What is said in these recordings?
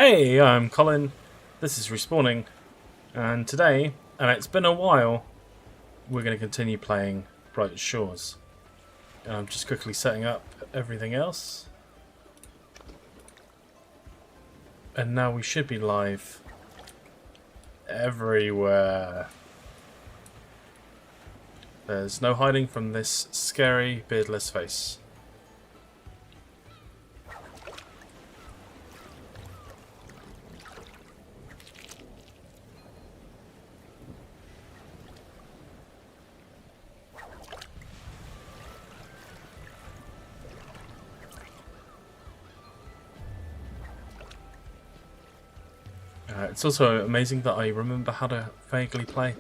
Hey, I'm Colin. This is Respawning, and today, and it's been a while, we're going to continue playing Bright Shores. I'm just quickly setting up everything else. And now we should be live everywhere. There's no hiding from this scary, beardless face. It's also amazing that I remember how to vaguely play.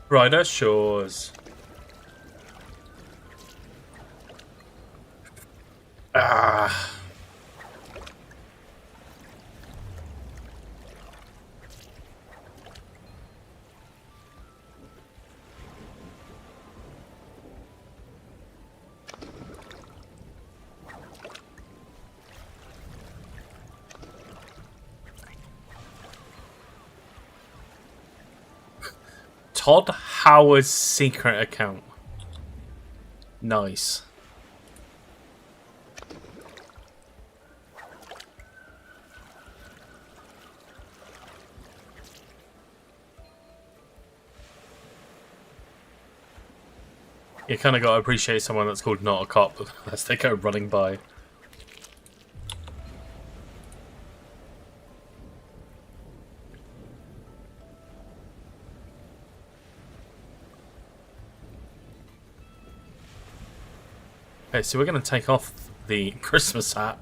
Brighter Shores. Ah. Todd Howard's secret account. Nice. You kind of got to appreciate someone that's called Not a Cop as they go running by. Okay, so we're going to take off the Christmas hat.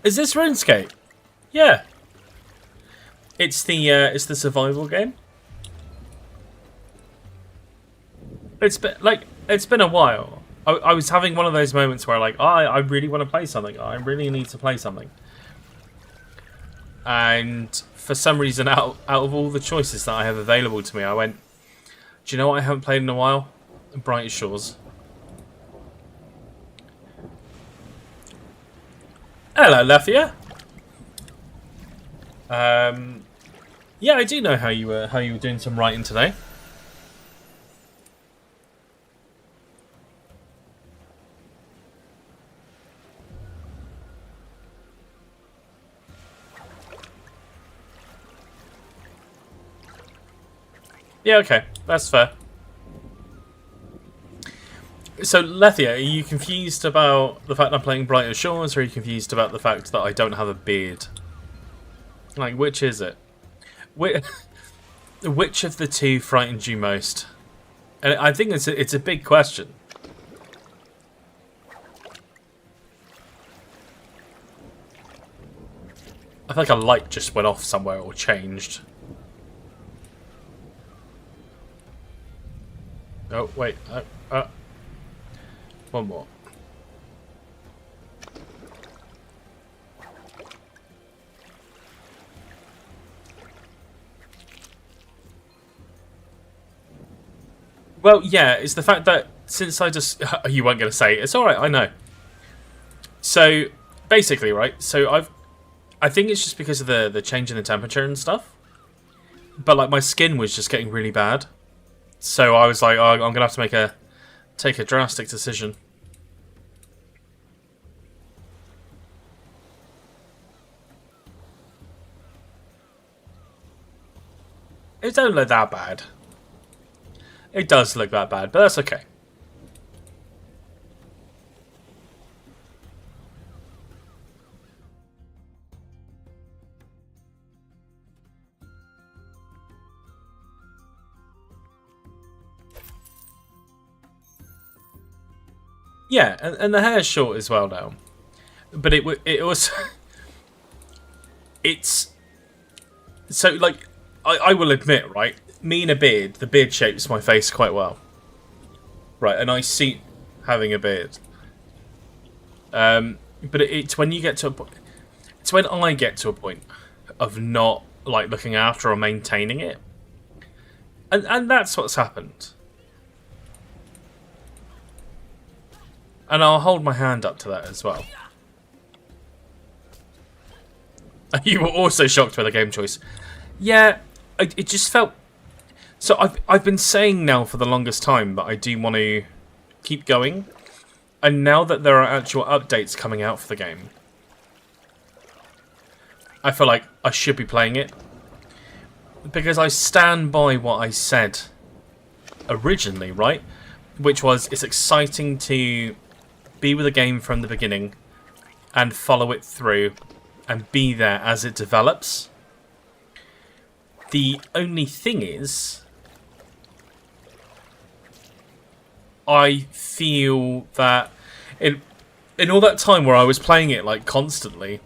Is this RuneScape? Yeah. It's the survival game. It's been a while. I was having one of those moments where I really want to play something. I really need to play something. And for some reason, out of all the choices that I have available to me, I went, do you know what I haven't played in a while? Bright Shores. Hello, Lafia. Yeah, I do know how you were doing some writing today. Yeah, okay, that's fair. So, Lethia, are you confused about the fact I'm playing Brighter Shores, or are you confused about the fact that I don't have a beard? Like, which is it? Which of the two frightened you most? And I think it's a big question. I feel like a light just went off somewhere or changed. Oh, wait. One more. Well, yeah, it's the fact that since I just... You weren't going to say it. It's alright, I know. So, basically, right, so I think it's just because of the change in the temperature and stuff. But, like, my skin was just getting really bad. So I was like, oh, I'm going to have to take a drastic decision. It don't look that bad. It does look that bad, but that's okay. Yeah, and the hair's short as well now. But it was... It's... So, like, I will admit, right? Me and a beard, the beard shapes my face quite well. right, and I see having a beard. But it's when you get to a point. It's when I get to a point of not like looking after or maintaining it, and that's what's happened. And I'll hold my hand up to that as well. You were also shocked by the game choice. Yeah, it just felt... So I've been saying now for the longest time that I do want to keep going. And now that there are actual updates coming out for the game, I feel like I should be playing it. Because I stand by what I said originally, right? Which was, it's exciting to be with a game from the beginning and follow it through and be there as it develops. The only thing is, I feel that in all that time where I was playing it like constantly,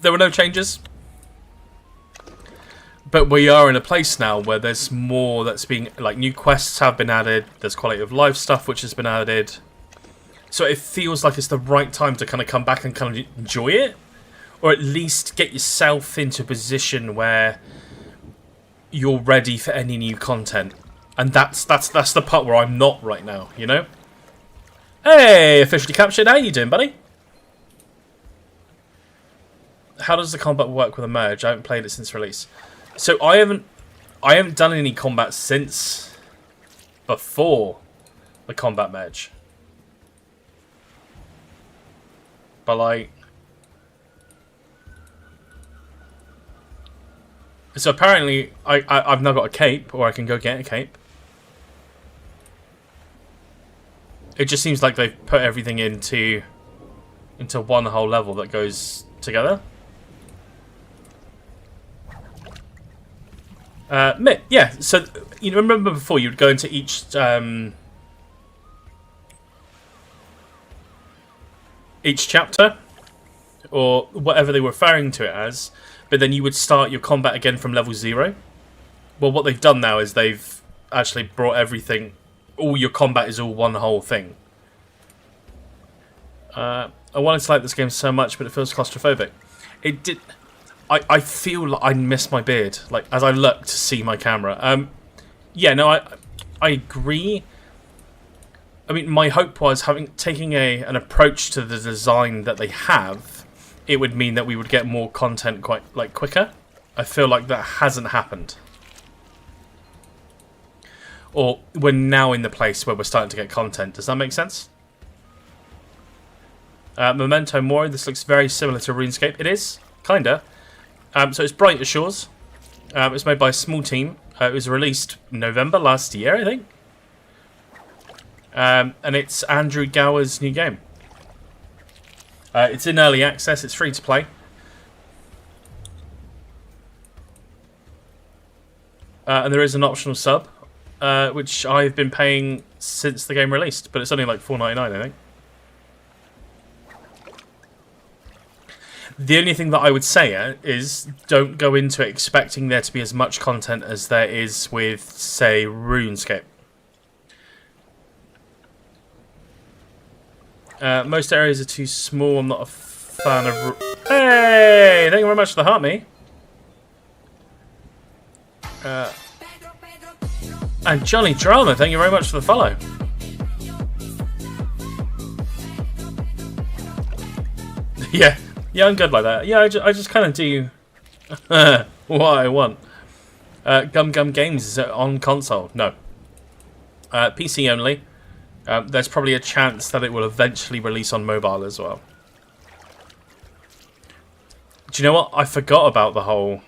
there were no changes. But we are in a place now where there's more that's being... Like, new quests have been added. There's quality of life stuff which has been added. So it feels like it's the right time to kind of come back and kind of enjoy it. Or at least get yourself into a position where you're ready for any new content. And that's the part where I'm not right now, you know? Hey, officially captured. How you doing, buddy? How does the combat work with a merge? I haven't played it since release. So I haven't done any combat since before the combat merge. But like, so apparently I've now got a cape, or I can go get a cape. It just seems like they've put everything into one whole level that goes together. Yeah, so you remember before you would go into each chapter, or whatever they were referring to it as, but then you would start your combat again from level 0. Well, what they've done now is they've actually brought everything, all your combat is all one whole thing. I wanted to like this game so much, but it feels claustrophobic. It did... I feel like I miss my beard, like, as I look to see my camera. Yeah, no, I agree. I mean, my hope was taking an approach to the design that they have, it would mean that we would get more content quite, like, quicker. I feel like that hasn't happened. Or we're now in the place where we're starting to get content. Does that make sense? Memento Mori, this looks very similar to RuneScape. It is, kinda. So it's Bright Shores. It's made by a small team. It was released November last year, I think. And it's Andrew Gower's new game. It's in early access. It's free to play. And there is an optional sub, which I've been paying since the game released, but it's only like $4.99, I think. The only thing that I would say is don't go into it expecting there to be as much content as there is with, say, RuneScape. Most areas are too small. I'm not a fan of... Hey! Thank you very much for the heart, me. And Johnny Drama, thank you very much for the follow. Yeah. Yeah, I'm good like that. Yeah, I just kind of do what I want. Gum Gum Games is on console. No. PC only. There's probably a chance that it will eventually release on mobile as well. Do you know what? I forgot about the whole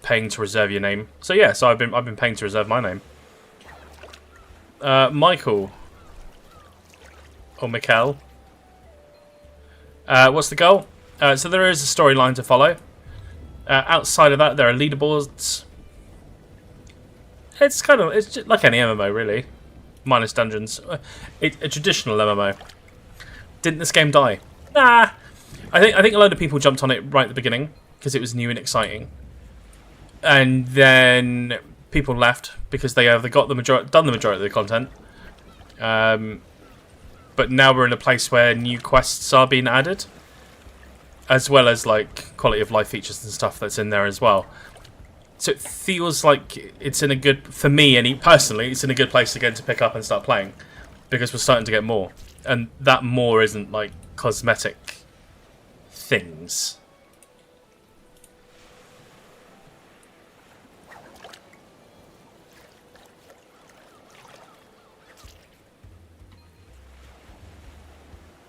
paying to reserve your name. So yeah, so I've been paying to reserve my name. Michael. Or Mikkel. What's the goal? So there is a storyline to follow. Outside of that, there are leaderboards. It's just like any MMO, really, minus dungeons. It's a traditional MMO. Didn't this game die? Nah. I think a load of people jumped on it right at the beginning because it was new and exciting, and then people left because they either got done the majority of the content, But now we're in a place where new quests are being added, as well as like quality of life features and stuff that's in there as well. So it feels like it's in a good, for me and personally, it's in a good place again to pick up and start playing, because we're starting to get more, and that more isn't like cosmetic things.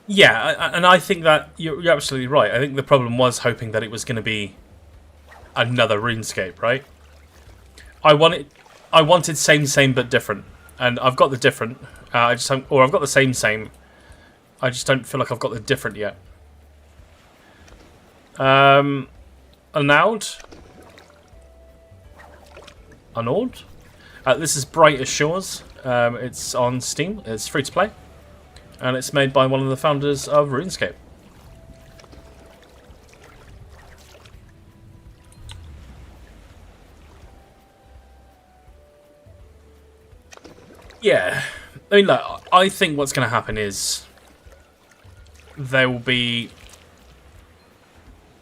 Yeah, and I think that you're absolutely right. I think the problem was hoping that it was going to be another RuneScape, right? I wanted same but different, and I've got the different. I've got the same. I just don't feel like I've got the different yet. Unowed. This is Brighter Shores. It's on Steam. It's free to play, and it's made by one of the founders of RuneScape. Yeah, I mean, look, I think what's going to happen is there will be.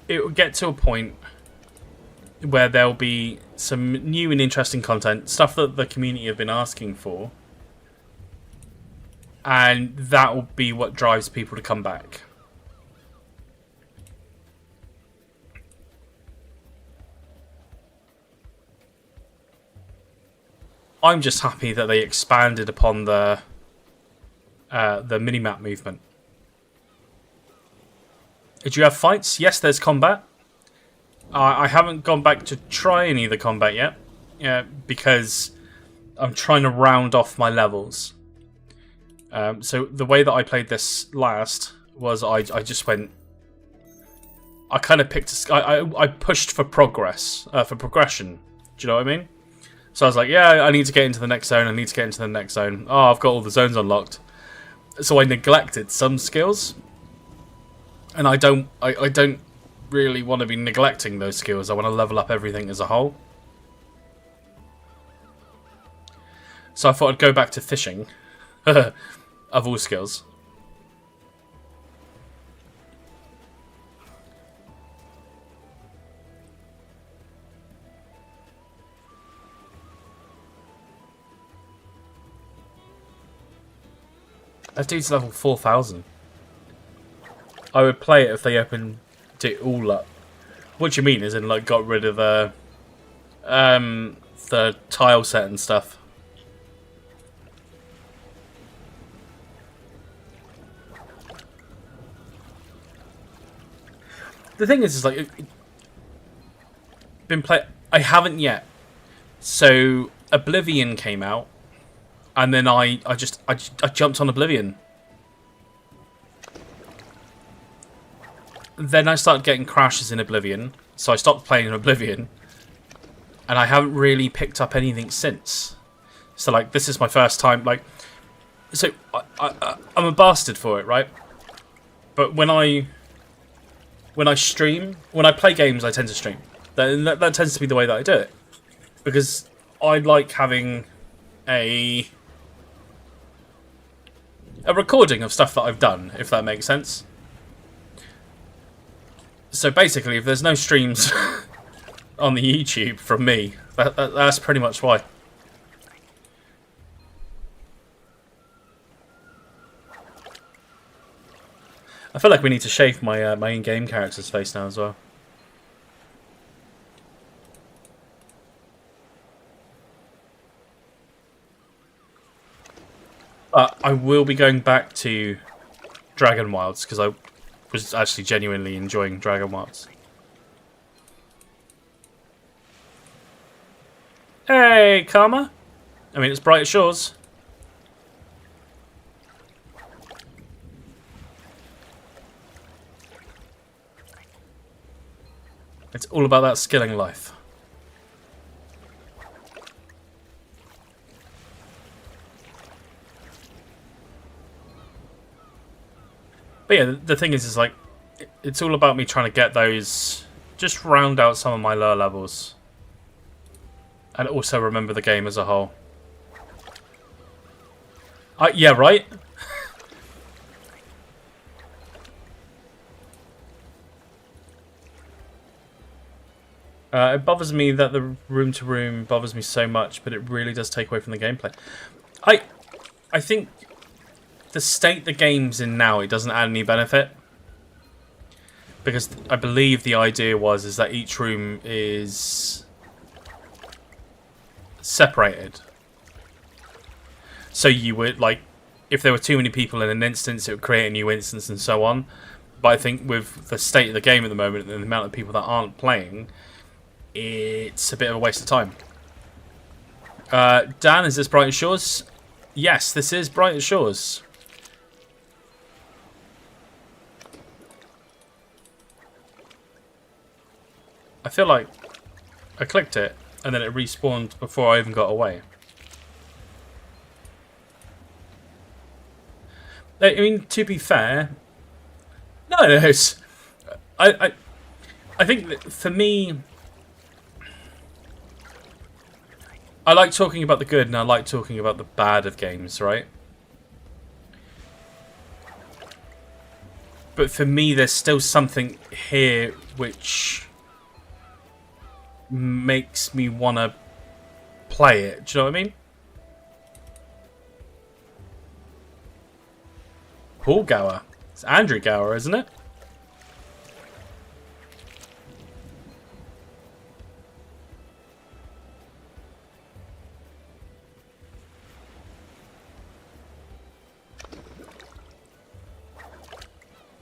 It will get to a point where there'll be some new and interesting content, stuff that the community have been asking for, and that will be what drives people to come back. I'm just happy that they expanded upon the minimap movement. Did you have fights? Yes, there's combat. I haven't gone back to try any of the combat yet, because I'm trying to round off my levels. So the way that I played this last was I just went. I kind of picked. I pushed for progress, for progression. Do you know what I mean? So I was like, yeah, I need to get into the next zone. I need to get into the next zone. Oh, I've got all the zones unlocked. So I neglected some skills, and I don't really want to be neglecting those skills. I want to level up everything as a whole. So I thought I'd go back to fishing, of all skills. That dude's level 4,000. I would play it if they opened it all up. What do you mean? As in, like, got rid of the tile set and stuff. The thing is like, I haven't yet. So Oblivion came out, and then I jumped on Oblivion. Then I started getting crashes in Oblivion, so I stopped playing in Oblivion, and I haven't really picked up anything since. So like, this is my first time. Like, so I'm a bastard for it, right? But when I stream, when I play games, I tend to stream. That tends to be the way that I do it, because I like having a recording of stuff that I've done, if that makes sense. So basically, if there's no streams on the YouTube from me, that's pretty much why. I feel like we need to shave my my in-game character's face now as well. I will be going back to Dragon Wilds, because I was actually genuinely enjoying Dragon Wilds. Hey, Karma! I mean, it's Brighter Shores. It's all about that skilling life. But yeah, the thing is like, it's all about me trying to get those, just round out some of my lower levels. And also remember the game as a whole. Yeah, right? It bothers me that the room-to-room bothers me so much, but it really does take away from the gameplay. I think the state the game's in now, it doesn't add any benefit. Because I believe the idea is that each room is separated. So you would, like, if there were too many people in an instance, it would create a new instance and so on. But I think with the state of the game at the moment and the amount of people that aren't playing, it's a bit of a waste of time. Dan, is this Brighton Shores? Yes, this is Brighton Shores. I feel like I clicked it and then it respawned before I even got away. I mean, to be fair, no, it's, I think that for me, I like talking about the good and I like talking about the bad of games, right? But for me, there's still something here which makes me want to play it. Do you know what I mean? Paul Gower. It's Andrew Gower, isn't it?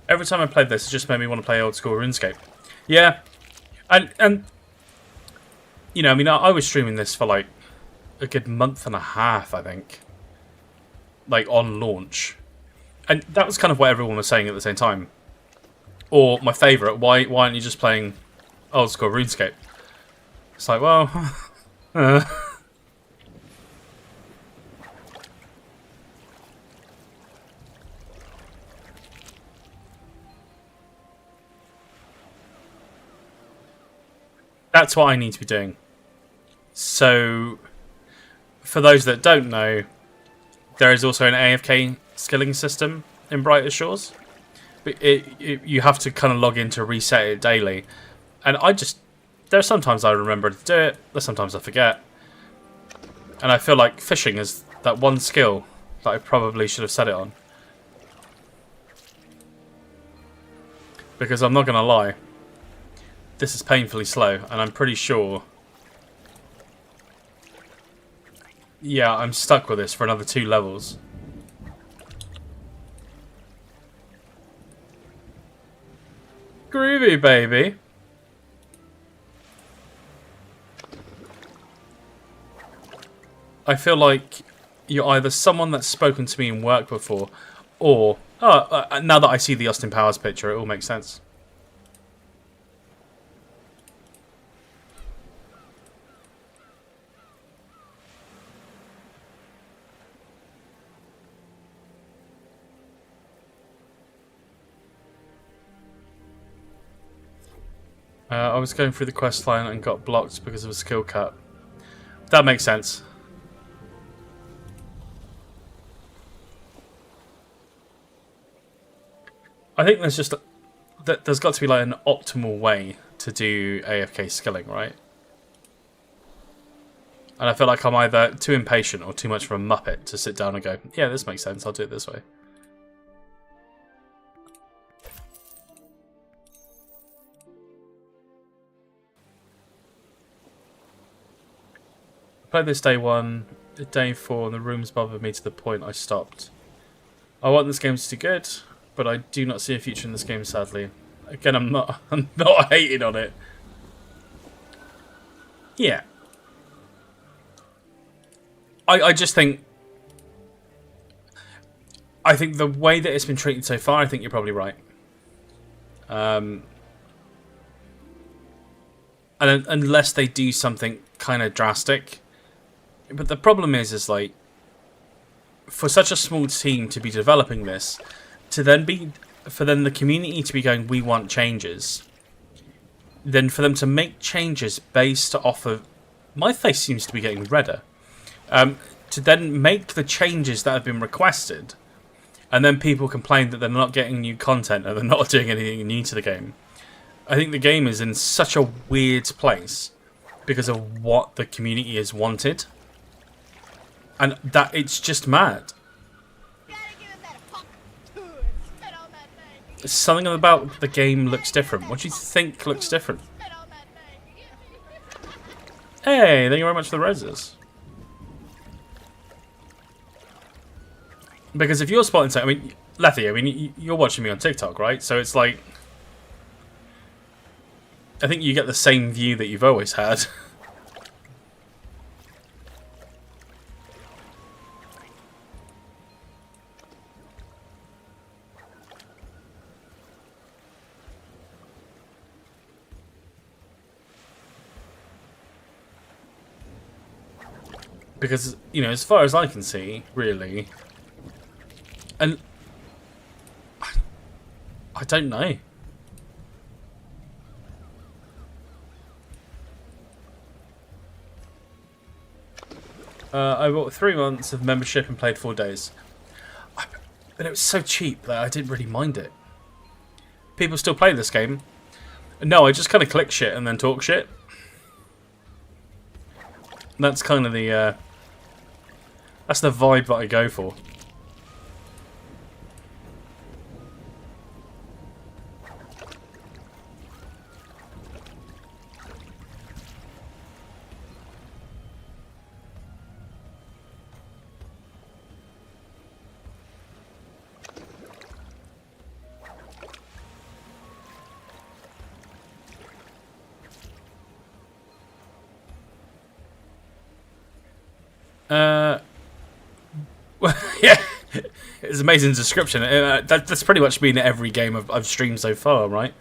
Every time I played this, it just made me want to play old school RuneScape. Yeah. And you know, I mean, I was streaming this for like a good month and a half, I think. Like, on launch. And that was kind of what everyone was saying at the same time. Or, my favourite, why aren't you just playing old school RuneScape? It's like, well... That's what I need to be doing. So, for those that don't know, there is also an AFK skilling system in Brighter Shores. But you have to kind of log in to reset it daily. And there's sometimes I remember to do it, there's sometimes I forget. And I feel like fishing is that one skill that I probably should have set it on. Because I'm not going to lie, this is painfully slow, and I'm pretty sure... Yeah, I'm stuck with this for another 2 levels. Groovy, baby. I feel like you're either someone that's spoken to me in work before, or... now that I see the Austin Powers picture, it all makes sense. I was going through the quest line and got blocked because of a skill cap. That makes sense. I think there's just there's got to be like an optimal way to do AFK skilling, right? And I feel like I'm either too impatient or too much of a muppet to sit down and go, yeah, this makes sense, I'll do it this way. Played this day 1, day 4, and the rooms bothered me to the point I stopped. I want this game to do good, but I do not see a future in this game, sadly. Again, I'm not hating on it. Yeah. I just think... I think the way that it's been treated so far, I think you're probably right. And unless they do something kind of drastic... But the problem is like, for such a small team to be developing this, for then the community to be going, we want changes, then for them to make changes based off of, my face seems to be getting redder, to then make the changes that have been requested, and then people complain that they're not getting new content and they're not doing anything new to the game. I think the game is in such a weird place because of what the community has wanted, and that it's just mad. Something about the game looks different. What do you think looks different? Hey, thank you very much for the roses. Because if you're spotting something, I mean, Lethy, I mean, you're watching me on TikTok, right? So it's like, I think you get the same view that you've always had. Because, you know, as far as I can see, really, and I don't know. I bought 3 months of membership and played 4 days. But it was so cheap that I didn't really mind it. People still play this game. No, I just kind of click shit and then talk shit. That's kind of the that's the vibe that I go for. Yeah, it's an amazing description. That's pretty much been every game I've streamed so far, right?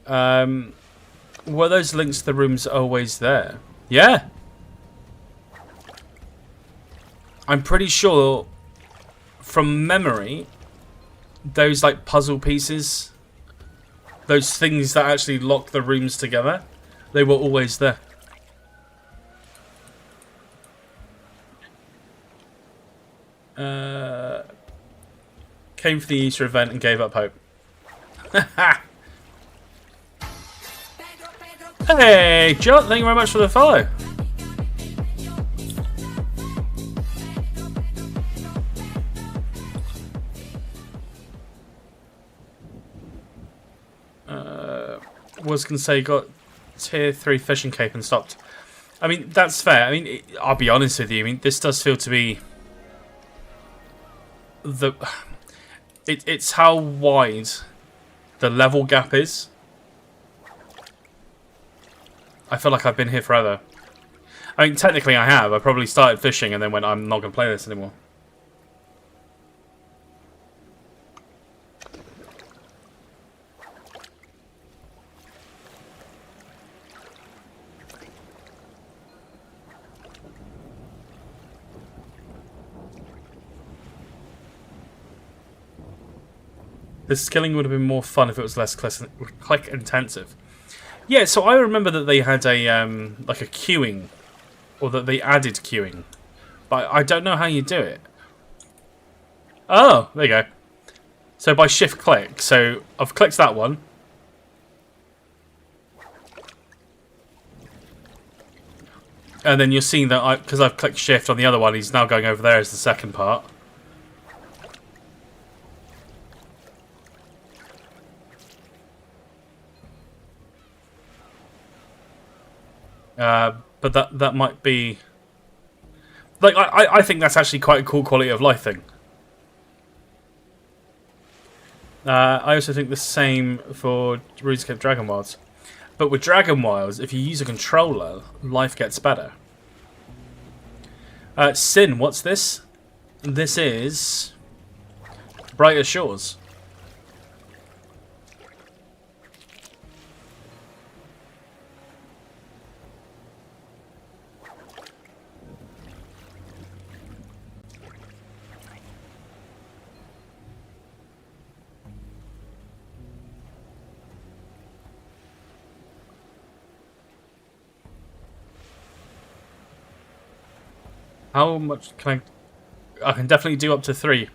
Were those links to the rooms always there? Yeah. I'm pretty sure, from memory, those like puzzle pieces, those things that actually lock the rooms together, they were always there. Came for the Easter event and gave up hope. Hey, John, thank you very much for the follow. Was going to say got tier 3 fishing cape and stopped. I mean, that's fair. I mean, I'll be honest with you. I mean, this does feel to be it's how wide the level gap is. I feel like I've been here forever. I mean, technically I have. I probably started fishing and then went, I'm not going to play this anymore. The skilling would have been more fun if it was less click intensive. Yeah, so I remember that they had a like a queuing, or that they added queuing, but I don't know how you do it. Oh, there you go. So by shift click. So I've clicked that one. And then you're seeing that because I've clicked shift on the other one, he's now going over there as the second part. But that might be like I think that's actually quite a cool quality of life thing. I also think the same for RuneScape Dragon Wilds. But with Dragon Wilds, if you use a controller, life gets better. Sin, what's this? This is Brighter Shores. How much can I can definitely do up to 3.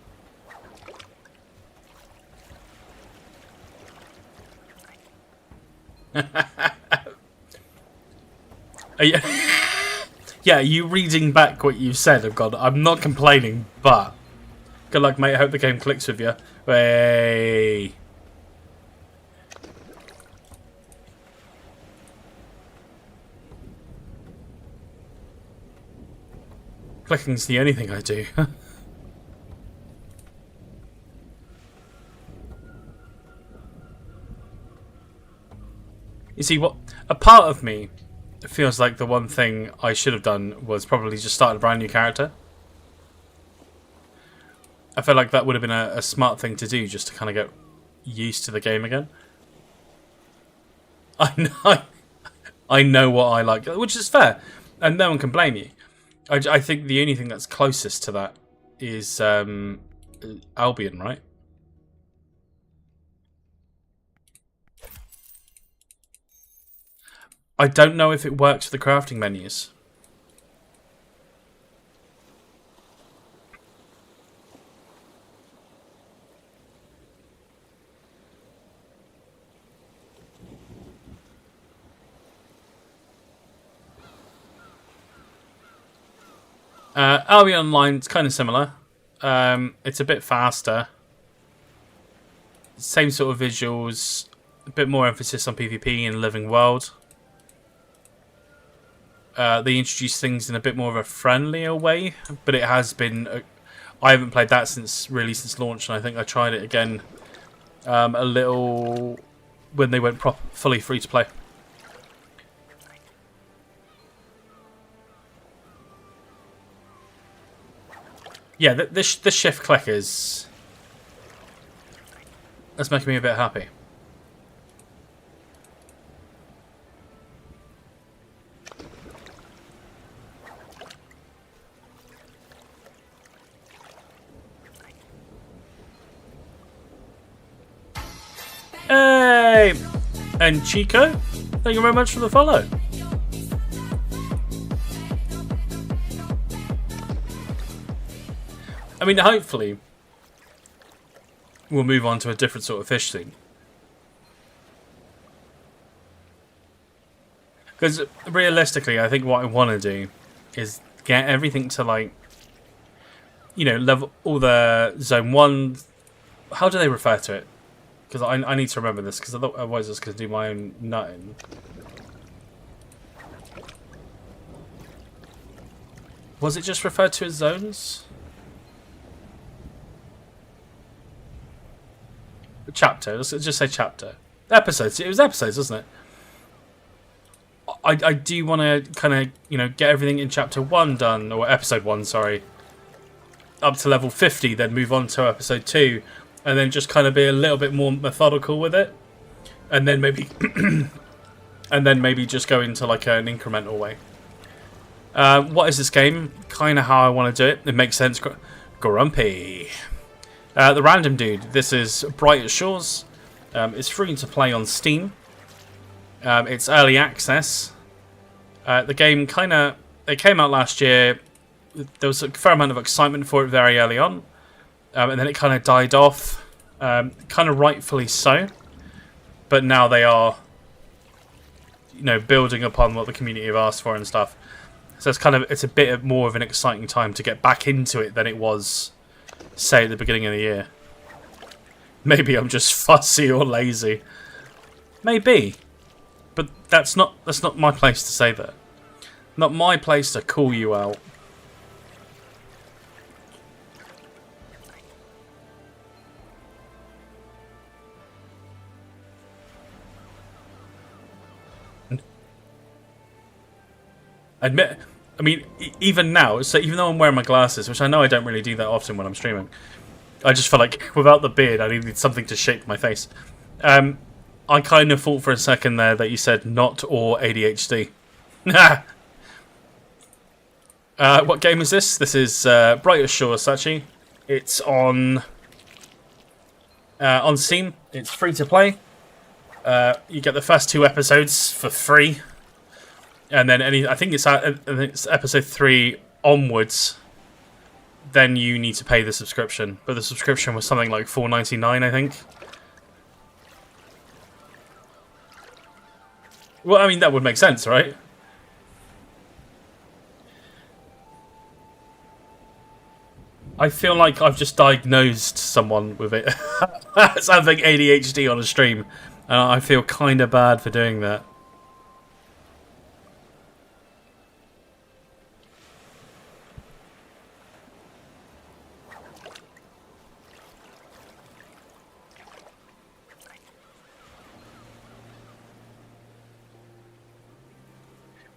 You, yeah, you reading back what you said have gone, I'm not complaining, but good luck, mate. I hope the game clicks with you. Hey. Clicking's the only thing I do. You see, what a part of me feels like the one thing I should have done was probably just start a brand new character. I feel like that would have been a smart thing to do, just to kind of get used to the game again. I know what I like, which is fair, and no one can blame you. I think the only thing that's closest to that is Albion, right? I don't know if it works for the crafting menus. Albion Online is kind of similar. It's a bit faster. Same sort of visuals. A bit more emphasis on PvP in Living World. They introduce things in a bit more of a friendlier way, but it has been. I haven't played that since launch, and I think I tried it again a little when they went fully free to play. Yeah, the shift click is that's making me a bit happy. Hey! And Chico, thank you very much for the follow. I mean, hopefully, we'll move on to a different sort of fish thing. Because realistically, I think what I want to do is get everything to, like, you know, level all the zone 1. How do they refer to it? Because I need to remember this, because otherwise I was going to do my own nutting. Was it just referred to as zones? Chapter. Let's just say chapter. Episodes. It was episodes, wasn't it? I do want to kind of, you know, get everything in chapter 1 done, or episode 1, sorry, up to level 50, then move on to episode 2. And then just kind of be a little bit more methodical with it, and then maybe, just go into like an incremental way. What is this game? Kind of how I want to do it. It makes sense. Grumpy, the random dude. This is Brighter Shores. It's free to play on Steam. It's early access. The game it came out last year. There was a fair amount of excitement for it very early on. And then it kind of died off, kind of rightfully so. But now they are, you know, building upon what the community have asked for and stuff. So it's a bit more of an exciting time to get back into it than it was, say, at the beginning of the year. Maybe I'm just fussy or lazy. Maybe, but that's not my place to say that. Not my place to call you out. I mean, even now, so even though I'm wearing my glasses, which I know I don't really do that often when I'm streaming, I just feel like without the beard, I needed something to shape my face. I kind of thought for a second there that you said not or ADHD. What game is this? This is Brighter Shore, Sachi. It's on Steam. It's free to play. You get the first 2 episodes for free. And then I think it's episode 3 onwards, then you need to pay the subscription. But the subscription was something like $4.99, I think. Well, I mean, that would make sense, right? I feel like I've just diagnosed someone with it. Something ADHD on a stream. And I feel kind of bad for doing that.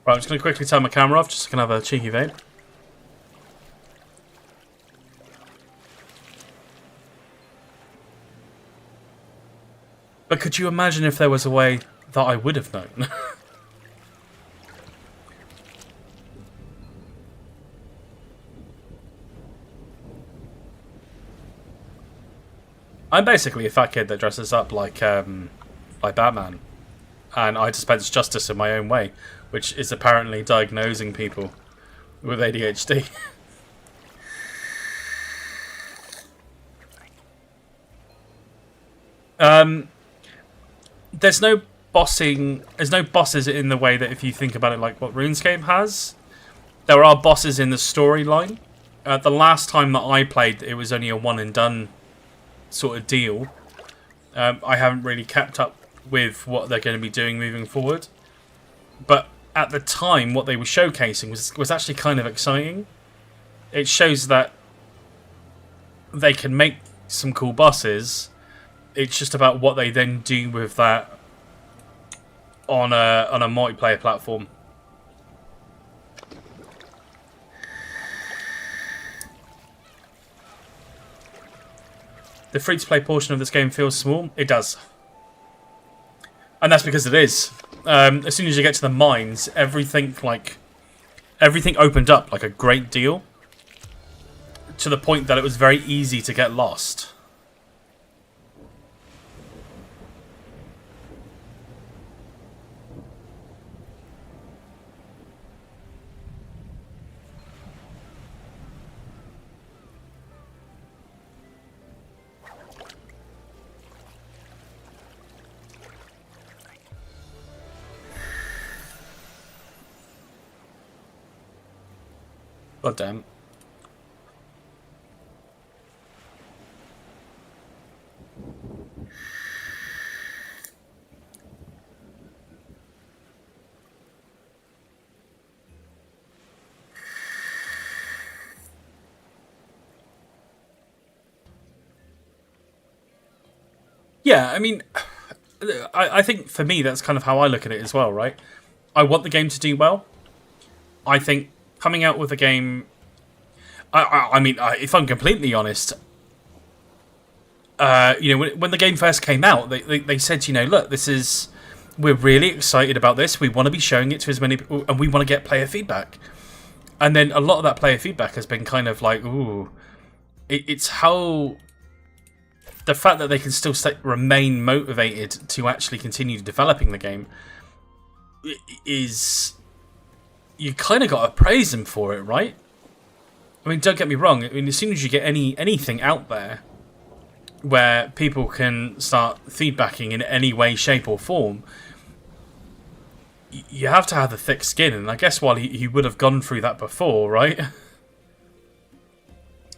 Right, I'm just going to quickly turn my camera off, just so I can have a cheeky vape. But could you imagine if there was a way that I would have known? I'm basically a fat kid that dresses up like Batman. And I dispense justice in my own way, which is apparently diagnosing people with ADHD. There's no bossing. There's no bosses in the way that if you think about it, like what RuneScape has. There are bosses in the storyline. The last time that I played, it was only a one and done sort of deal. I haven't really kept up with what they're going to be doing moving forward. But at the time, what they were showcasing was actually kind of exciting. It shows that they can make some cool bosses. It's just about what they then do with that on a multiplayer platform. The free-to-play portion of this game feels small. It does. And that's because it is. As soon as you get to the mines, everything opened up like a great deal. To the point that it was very easy to get lost. God damn. Yeah, I mean, I think for me that's kind of how I look at it as well, right? I want the game to do well. I think coming out with a game... I mean, if I'm completely honest, you know, when the game first came out, they said, you know, look, we're really excited about this. We want to be showing it to as many people, and we want to get player feedback. And then a lot of that player feedback has been kind of like, ooh, it's how the fact that they can still remain motivated to actually continue developing the game is, you kind of got to praise them for it, right? I mean, don't get me wrong. I mean, as soon as you get anything out there where people can start feedbacking in any way, shape, or form, you have to have the thick skin. And I guess while he would have gone through that before, right?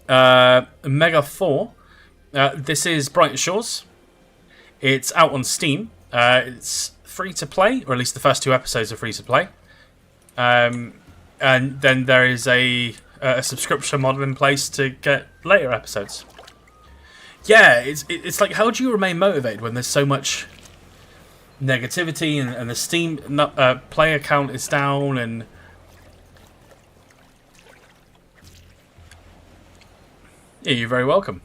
Mega 4. This is Brighton Shores. It's out on Steam. It's free to play, or at least the first 2 episodes are free to play. And then there is a subscription model in place to get later episodes. Yeah, it's like, how do you remain motivated when there's so much negativity and the Steam player count is down and... Yeah, you're very welcome.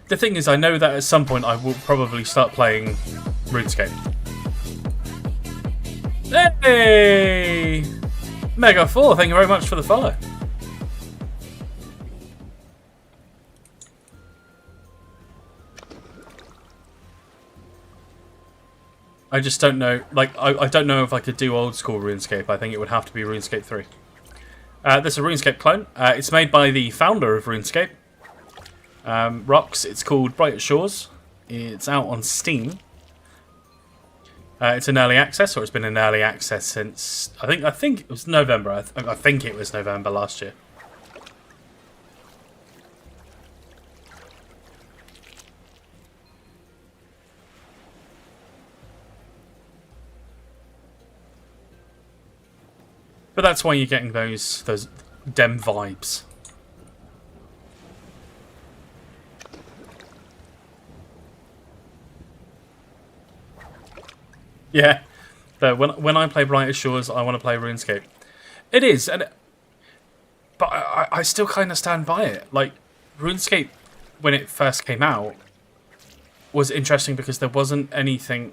The thing is, I know that at some point I will probably start playing RuneScape. Hey! Mega 4, thank you very much for the follow. I I just don't know. Like, I don't know if I could do old school RuneScape. I think it would have to be RuneScape 3. This is a RuneScape clone. It's made by the founder of RuneScape, Rocks. It's called Brighter Shores. It's out on Steam. It's in early access, or it's been in early access since I think it was November. I think it was November last year. But that's why you're getting those dem vibes. Yeah, but when I play Brighter Shores, I want to play RuneScape. It is, but I still kind of stand by it. Like, RuneScape, when it first came out, was interesting because there wasn't anything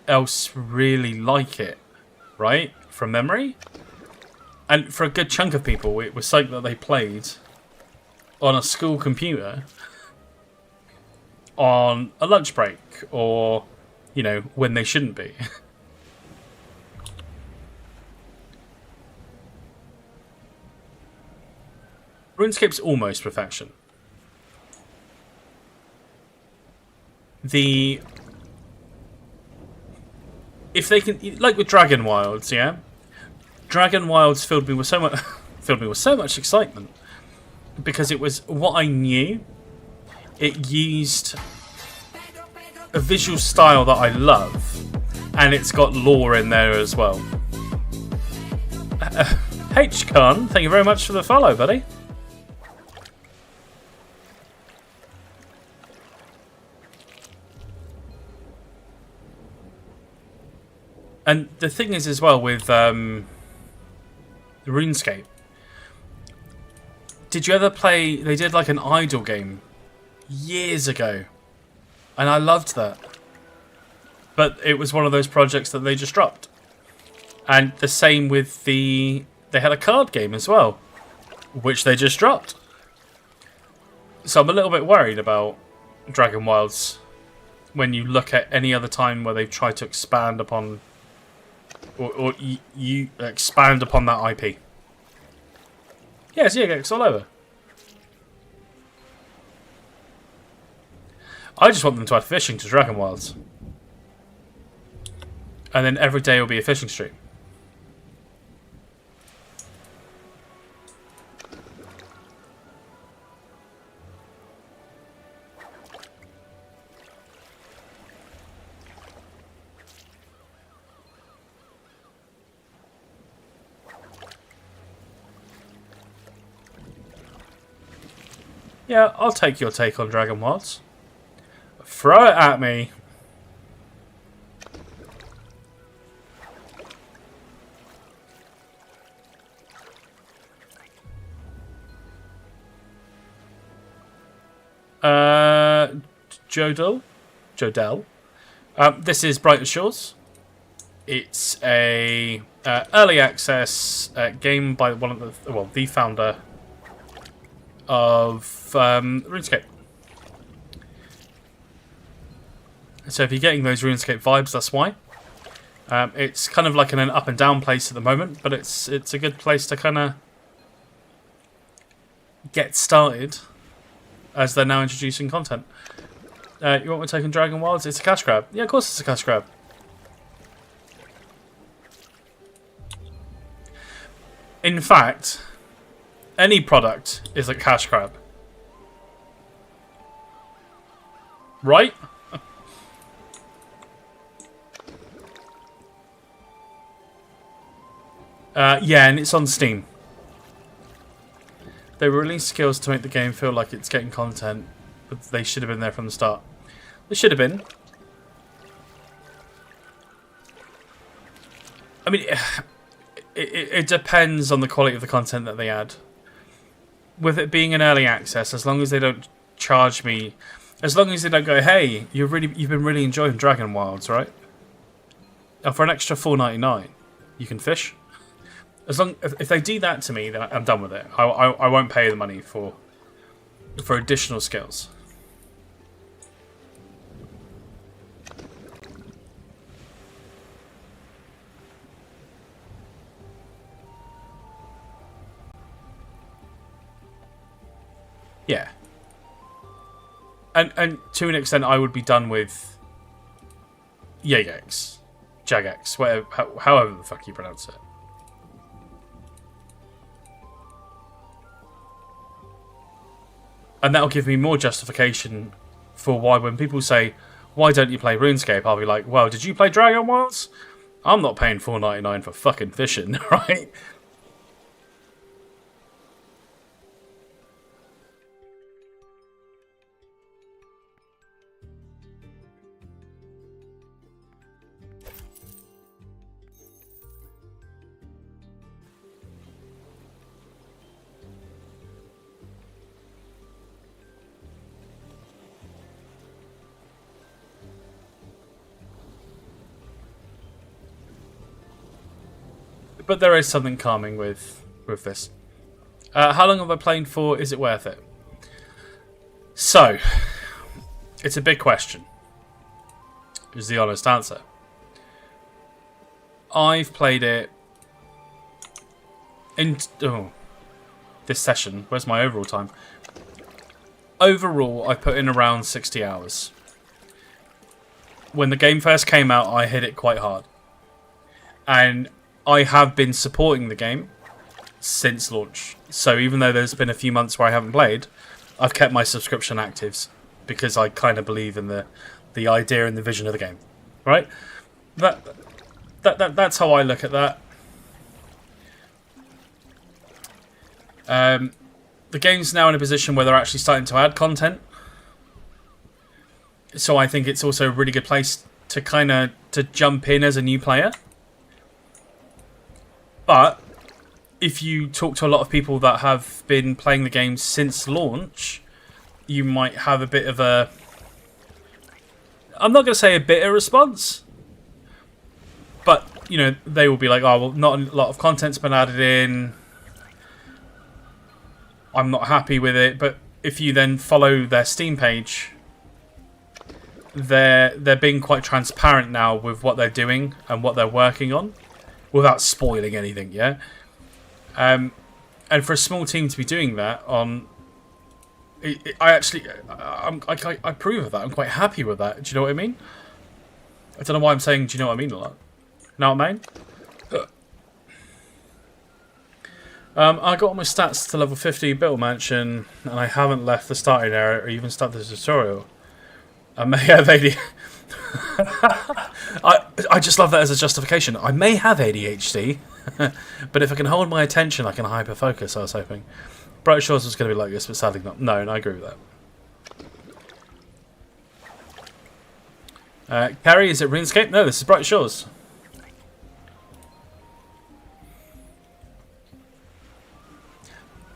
else really like it, right? From memory. And for a good chunk of people, it was something that they played on a school computer on a lunch break, or, you know, when they shouldn't be. RuneScape's almost perfection. If they can, like with Dragon Wilds, yeah? Dragon Wilds filled me with so much excitement because it was what I knew. It used a visual style that I love, and it's got lore in there as well. H-Con, thank you very much for the follow, buddy. And the thing is as well with RuneScape, did you ever play, they did like an idle game years ago, and I loved that, but it was one of those projects that they just dropped. And the same with they had a card game as well, which they just dropped. So I'm a little bit worried about Dragon Wilds when you look at any other time where they've tried to expand upon or you expand upon that IP. Yes, yeah, it's all over. I just want them to add fishing to Dragon Wilds. And then every day will be a fishing stream. Yeah, I'll take your take on Dragon Wilds. Throw it at me. Jodel. This is Brighter Shores. It's a early access game by one of the founder of RuneScape. So if you're getting those RuneScape vibes, that's why. It's kind of like in an up and down place at the moment, but it's a good place to kind of get started as they're now introducing content. You want me taking Dragon Wilds? It's a cash grab. Yeah, of course it's a cash grab. In fact, any product is a cash grab. Right? Yeah, and it's on Steam. They released skills to make the game feel like it's getting content, but they should have been there from the start. They should have been. I mean, it depends on the quality of the content that they add. With it being an early access, as long as they don't charge me, as long as they don't go, hey, you've been really enjoying Dragon Wilds, right? And for an extra $4.99, you can fish. As long if they do that to me, then I'm done with it. I won't pay the money for additional skills. Yeah. And to an extent, I would be done with Jagex, Jagex, whatever, however the fuck you pronounce it. And that'll give me more justification for why when people say, why don't you play RuneScape? I'll be like, well, did you play Dragon Wilds? I'm not paying $4.99 for fucking fishing, right? But there is something calming with this. How long have I played for? Is it worth it? So, it's a big question. Is the honest answer. I've played it in this session. Where's my overall time? Overall, I put in around 60 hours. When the game first came out, I hit it quite hard. And I have been supporting the game since launch. So even though there's been a few months where I haven't played, I've kept my subscription active because I kind of believe in the idea and the vision of the game. Right? That's how I look at that. The game's now in a position where they're actually starting to add content. So I think it's also a really good place to to jump in as a new player. But if you talk to a lot of people that have been playing the game since launch, you might have a bit of a... I'm not going to say a bitter response. But, you know, they will be like, oh, well, not a lot of content's been added in. I'm not happy with it. But if you then follow their Steam page, they're being quite transparent now with what they're doing and what they're working on. Without spoiling anything, yeah? And for a small team to be doing that on... I approve of that. I'm quite happy with that. Do you know what I mean? I don't know why I'm saying do you know what I mean a lot. Know what I mean? I got all my stats to level 50 Battle Mansion, and I haven't left the starting area or even started the tutorial. I may have ADHD. I just love that as a justification. I may have ADHD, but if I can hold my attention, I can hyper-focus, I was hoping. Bright Shores was going to be like this, but sadly not. No, and I agree with that. Carrie, is it RuneScape? No, this is Bright Shores.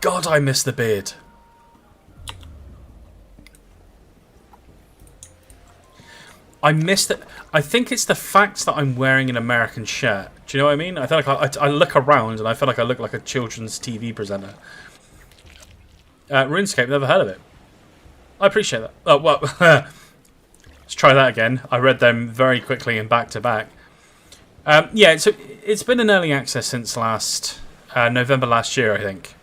God, I miss the beard. I missed it. I think it's the fact that I'm wearing an American shirt. Do you know what I mean? I feel like I look around and I feel like I look like a children's TV presenter. RuneScape, never heard of it. I appreciate that. Oh, well, let's try that again. I read them very quickly and back to back. Yeah, so it's been in early access since November last year, I think.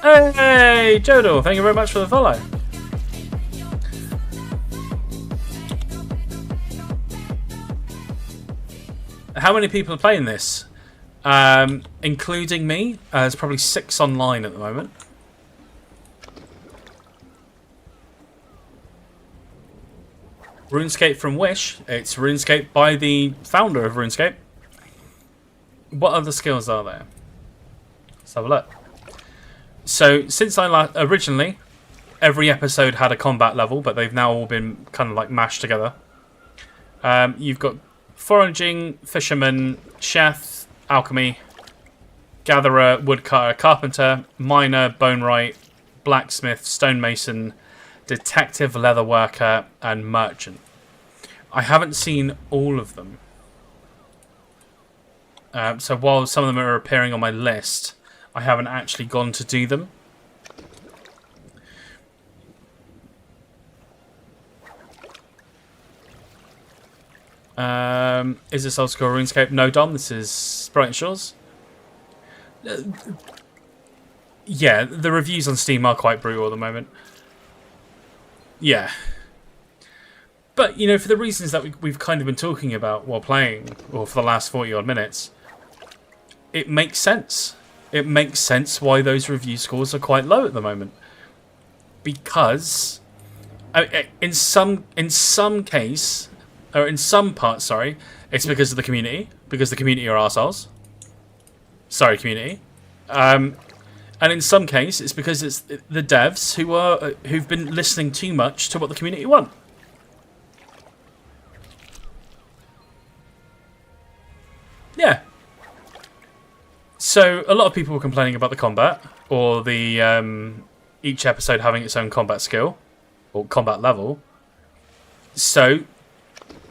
Hey, Jodel, thank you very much for the follow. How many people are playing this? Including me. There's probably 6 online at the moment. RuneScape from Wish. It's RuneScape by the founder of RuneScape. What other skills are there? Let's have a look. So, since originally, every episode had a combat level, but they've now all been kind of like mashed together. You've got foraging, fisherman, chef, alchemy, gatherer, woodcutter, carpenter, miner, bonewright, blacksmith, stonemason, detective, leatherworker, and merchant. I haven't seen all of them. So while some of them are appearing on my list, I haven't actually gone to do them. Is this old school RuneScape? No, Dom. This is Brighton Shores. yeah, the reviews on Steam are quite brutal at the moment. Yeah. But, you know, for the reasons that we've kind of been talking about while playing, or for the last 40-odd minutes, it makes sense. It makes sense why those review scores are quite low at the moment. Because, in some case, or in some parts, sorry, it's because of the community. Because the community are arseholes. Sorry, community. And in some case, it's because it's the devs who've been listening too much to what the community want. Yeah. So a lot of people were complaining about the combat, or the each episode having its own combat skill or combat level. So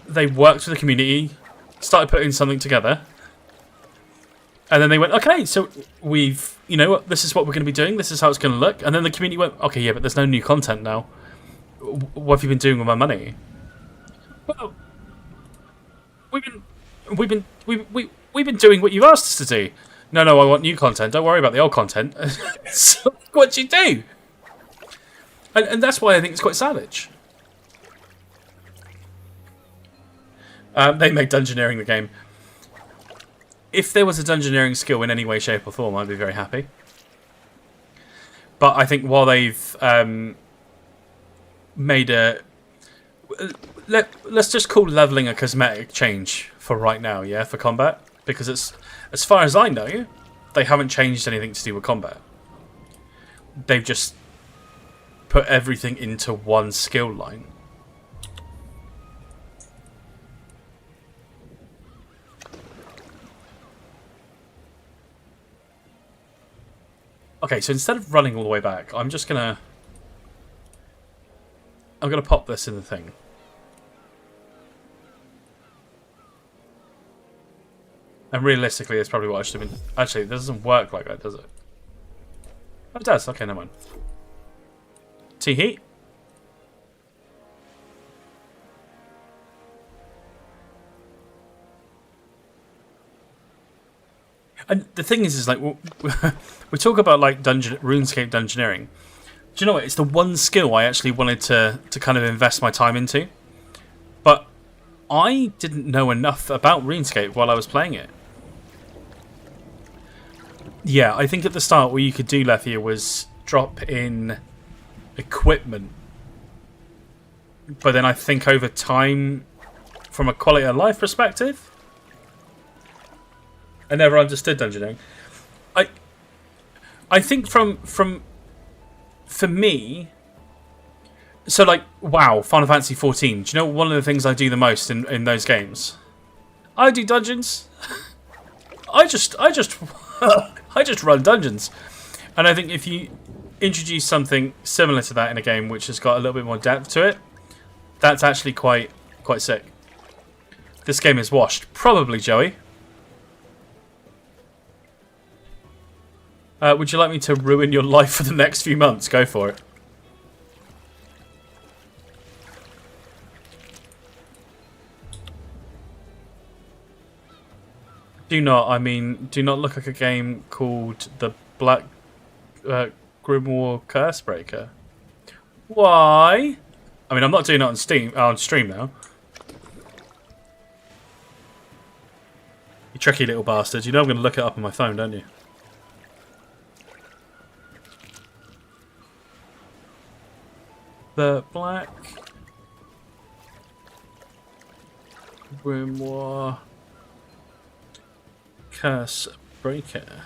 they worked with the community, started putting something together, and then they went, okay, so we've, you know, this is what we're going to be doing, this is how it's going to look. And then the community went, okay, yeah, but there's no new content now. What have you been doing with my money? Well, we've been doing what you've asked us to do. No, I want new content. Don't worry about the old content. So, what'd you do? And that's why I think it's quite savage. They made dungeoneering the game. If there was a dungeoneering skill in any way, shape, or form, I'd be very happy. But I think while they've made a... Let's just call leveling a cosmetic change for right now, yeah, for combat. Because it's, as far as I know, they haven't changed anything to do with combat. They've just put everything into one skill line. Okay, so instead of running all the way back, I'm gonna pop this in the thing. And realistically, that's probably what I should have been... Actually, it doesn't work like that, does it? Oh, it does. Okay, never mind. T-heat. And the thing is like, we talk about like RuneScape dungeoneering. Do you know what? It's the one skill I actually wanted to kind of invest my time into. But I didn't know enough about RuneScape while I was playing it. Yeah, I think at the start what you could do, Lethia, was drop in equipment. But then I think over time, from a quality of life perspective, I never understood dungeoneering. I think for me, so like, wow, Final Fantasy 14. Do you know one of the things I do the most in those games? I do dungeons. I just run dungeons. And I think if you introduce something similar to that in a game which has got a little bit more depth to it, that's actually quite sick. This game is washed. Probably, Joey. Would you like me to ruin your life for the next few months? Go for it. Do not look like a game called the Black Grimoire Cursebreaker. Why? I mean, I'm not doing it on stream now. You tricky little bastard. You know I'm going to look it up on my phone, don't you? The Black Grimoire Cursebreaker.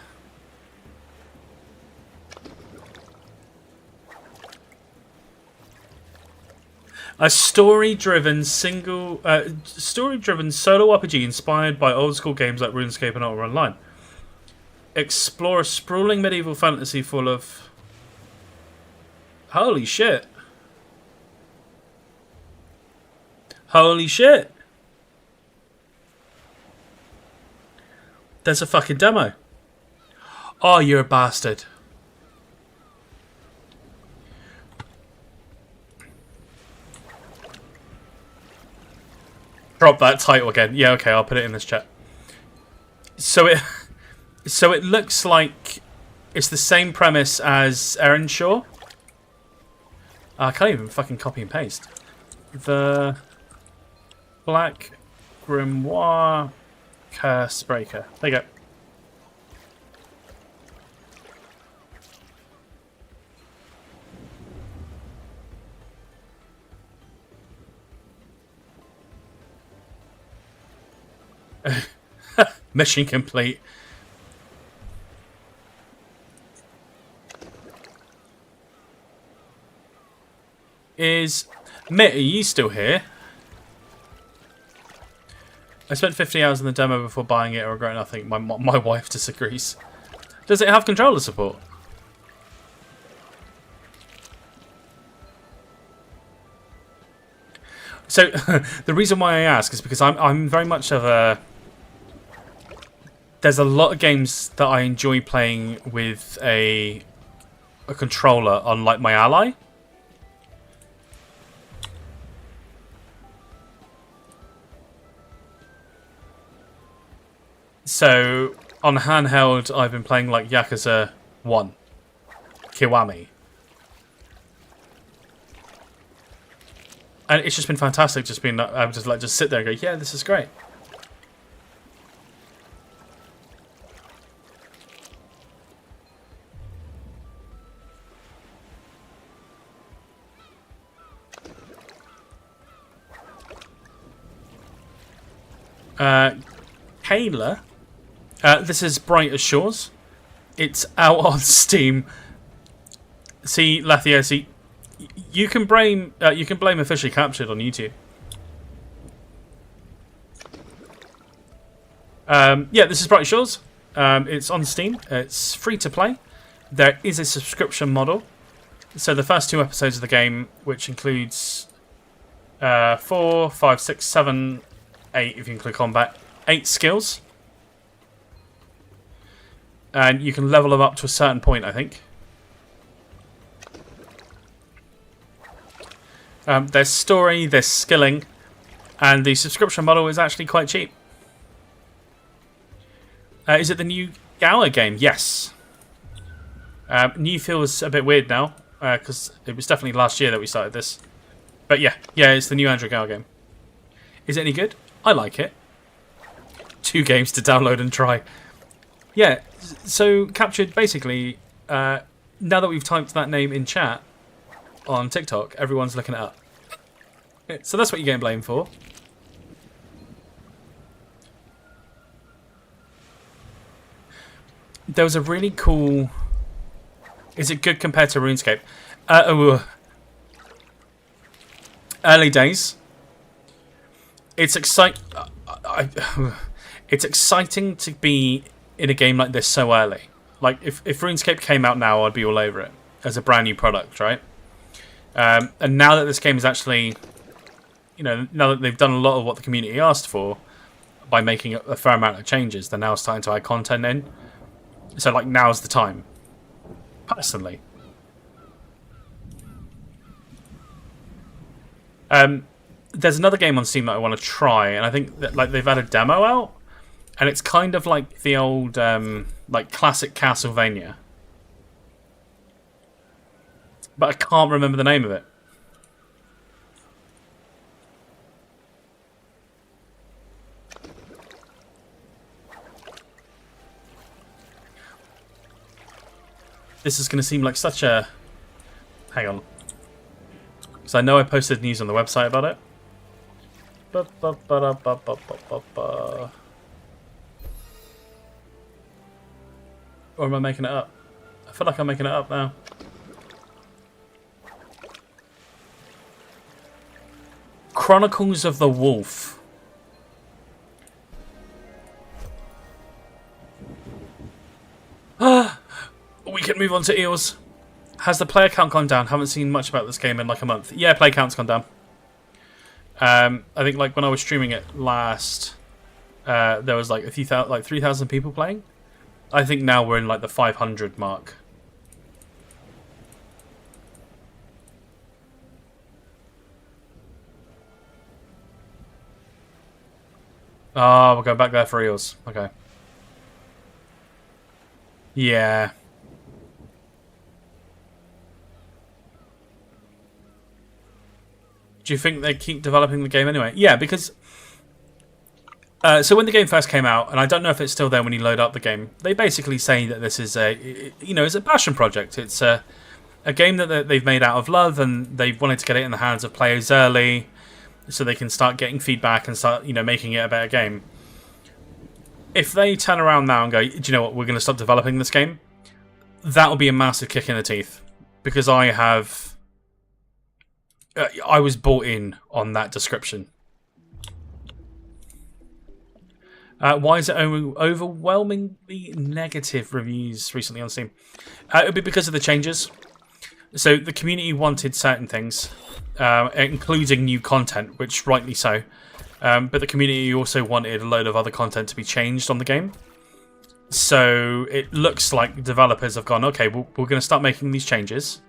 A story-driven solo RPG inspired by old-school games like RuneScape and Ultima Online. Explore a sprawling medieval fantasy full of... Holy shit. Holy shit. There's a fucking demo. Oh, you're a bastard. Drop that title again. Yeah, okay, I'll put it in this chat. So it looks like It's the same premise as Earnshaw. I can't even fucking copy and paste. The Black Grimoire Curse Breaker. There you go. Mission complete. Is Mitt, are you still here? I spent 50 hours in the demo before buying it or regret nothing. My wife disagrees. Does it have controller support? So the reason why I ask is because I'm very much of a... There's a lot of games that I enjoy playing with a controller on like my Ally. So, on handheld, I've been playing like Yakuza 1, Kiwami. And it's just been fantastic, just being able to just sit there and go, yeah, this is great. Kayla. This is Bright as Shores. It's out on Steam. See, Lathia, see, you can blame Officially Captured on YouTube. Yeah, this is Bright as Shores. It's on Steam. It's free to play. There is a subscription model. So the first 2 episodes of the game, which includes 4, 5, 6, 7, 8, if you can click combat, 8 skills. And you can level them up to a certain point, I think. There's story, there's skilling, and the subscription model is actually quite cheap. Is it the new Gower game? Yes. New feels a bit weird now, because it was definitely last year that we started this. But yeah, it's the new Andrew Gower game. Is it any good? I like it. 2 games to download and try. Yeah, so Captured, basically, now that we've typed that name in chat on TikTok, everyone's looking it up. So that's what you're getting blamed for. There was a really cool... Is it good compared to RuneScape? Early days. It's it's exciting to be in a game like this so early. Like, if RuneScape came out now, I'd be all over it as a brand new product, right? And now that this game is actually, now that they've done a lot of what the community asked for by making a fair amount of changes, they're now starting to add content in. So, like, now's the time. Personally. There's another game on Steam that I want to try, and I think that they've had a demo out, and it's kind of like the old classic Castlevania, but I can't remember the name of it. This is going to seem like such a... Hang on. Because I know I posted news on the website about it. Or am I making it up? I feel like I'm making it up now. Chronicles of the Wolf. We can move on to Eels. Has the player count gone down? Haven't seen much about this game in like a month. Yeah, player count's gone down. I think like when I was streaming it last, there was like 3,000 people playing. I think now we're in like the 500 mark. Oh, we'll go back there for Eels. Okay. Yeah. Do you think they keep developing the game anyway? Yeah, because so when the game first came out, and I don't know if it's still there when you load up the game, they basically say that this is it's a passion project. It's a game that they've made out of love, and they wanted to get it in the hands of players early, so they can start getting feedback and start making it a better game. If they turn around now and go, do you know what, we're going to stop developing this game, that will be a massive kick in the teeth, because I was bought in on that description. Why is it overwhelmingly negative reviews recently on Steam? It would be because of the changes. So the community wanted certain things, including new content, which rightly so. But the community also wanted a load of other content to be changed on the game. So it looks like developers have gone, okay, we're going to start making these changes.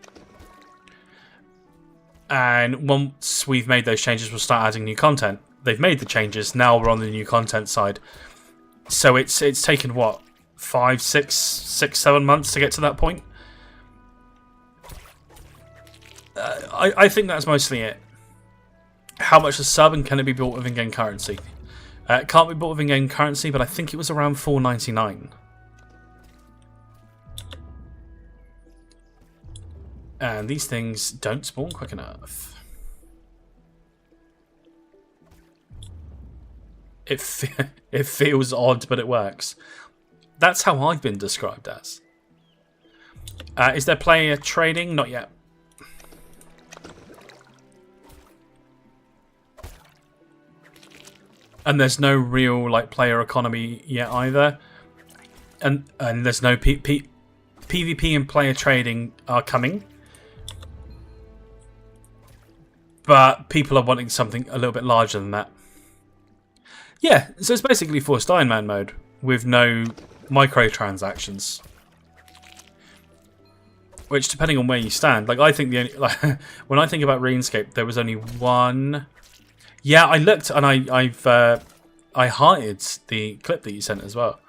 And once we've made those changes, we'll start adding new content. They've made the changes, now we're on the new content side. So it's taken, what, 5, 6, 7 months to get to that point? I think that's mostly it. How much a sub, and can it be bought with in-game currency? It can't be bought with in-game currency, but I think it was around $4.99. And these things don't spawn quick enough. It feels odd, but it works. That's how I've been described as. Is there player trading? Not yet. And there's no real player economy yet either. And there's no PvP and player trading are coming. But people are wanting something a little bit larger than that. Yeah, so it's basically forced Iron Man mode with no microtransactions. Which, depending on where you stand, I think the only when I think about RuneScape, there was only one. Yeah, I looked and I hearted the clip that you sent as well.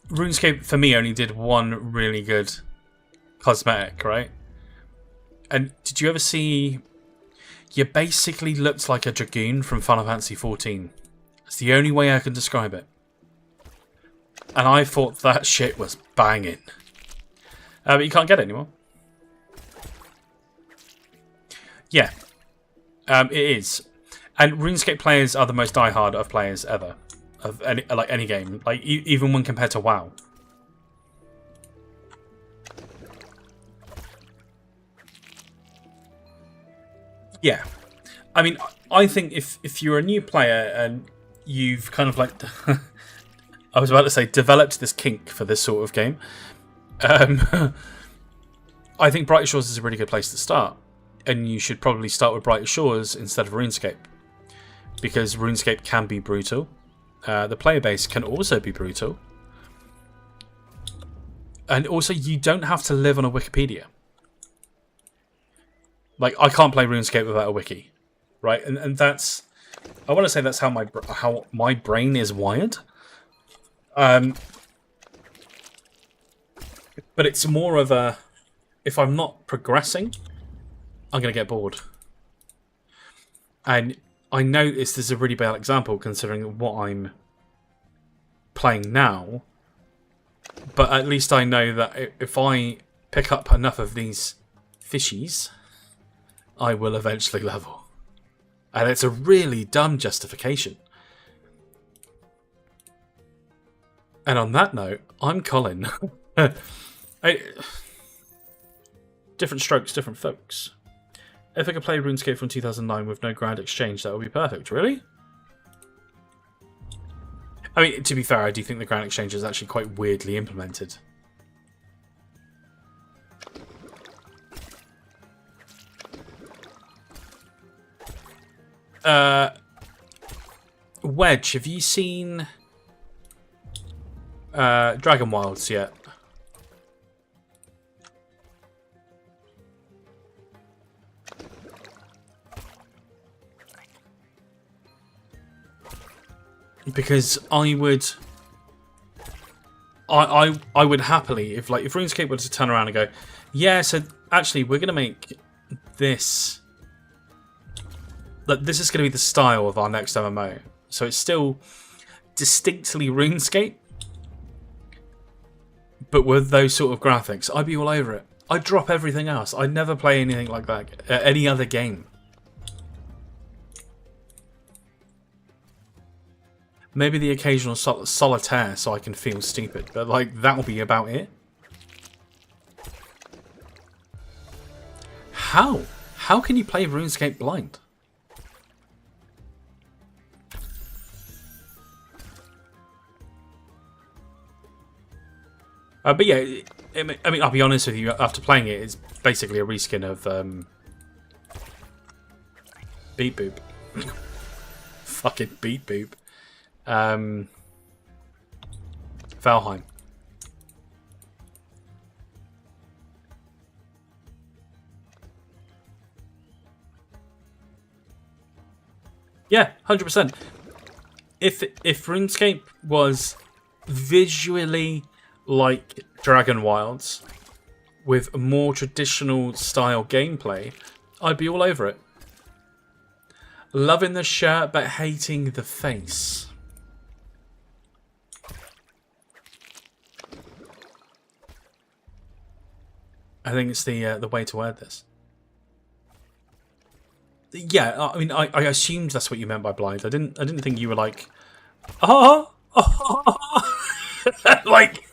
RuneScape for me only did one really good cosmetic, right? And did you ever see? You basically looked like a dragoon from Final Fantasy XIV. It's the only way I can describe it. And I thought that shit was banging. But you can't get it anymore. Yeah. It is. And RuneScape players are the most diehard of players ever. Of any game. Even when compared to WoW. Yeah, I mean, I think if you're a new player and you've kind of I was about to say developed this kink for this sort of game, I think Brighter Shores is a really good place to start, and you should probably start with Brighter Shores instead of RuneScape, because RuneScape can be brutal. The player base can also be brutal, and also you don't have to live on a Wikipedia. I can't play RuneScape without a wiki, right? And that's, I want to say that's how my brain is wired. But it's more of a, if I'm not progressing, I'm going to get bored. And I know this is a really bad example considering what I'm playing now. But at least I know that if I pick up enough of these fishies, I will eventually level. And it's a really dumb justification. And on that note, I'm Colin. Different strokes, different folks. If I could play RuneScape from 2009 with no grand exchange, that would be perfect. Really? I mean, to be fair, I do think the grand exchange is actually quite weirdly implemented. Wedge, have you seen Dragon Wilds yet? Because I would happily, if RuneScape were to turn around and go, yeah, so actually, we're going to make this... This is going to be the style of our next MMO. So it's still distinctly RuneScape, but with those sort of graphics. I'd be all over it. I'd drop everything else. I'd never play anything like that, any other game. Maybe the occasional solitaire so I can feel stupid, but like that'll be about it. How? How can you play RuneScape blind? But yeah, I mean, I'll be honest with you, after playing it, it's basically a reskin of Beat Boop. Fucking Beat Boop. Valheim. Yeah, 100%. If RuneScape was visually like Dragon Wilds with more traditional style gameplay, I'd be all over it. Loving the shirt but hating the face. I think it's the way to wear this. Yeah, I mean, I assumed that's what you meant by blind. I didn't think you were like, like,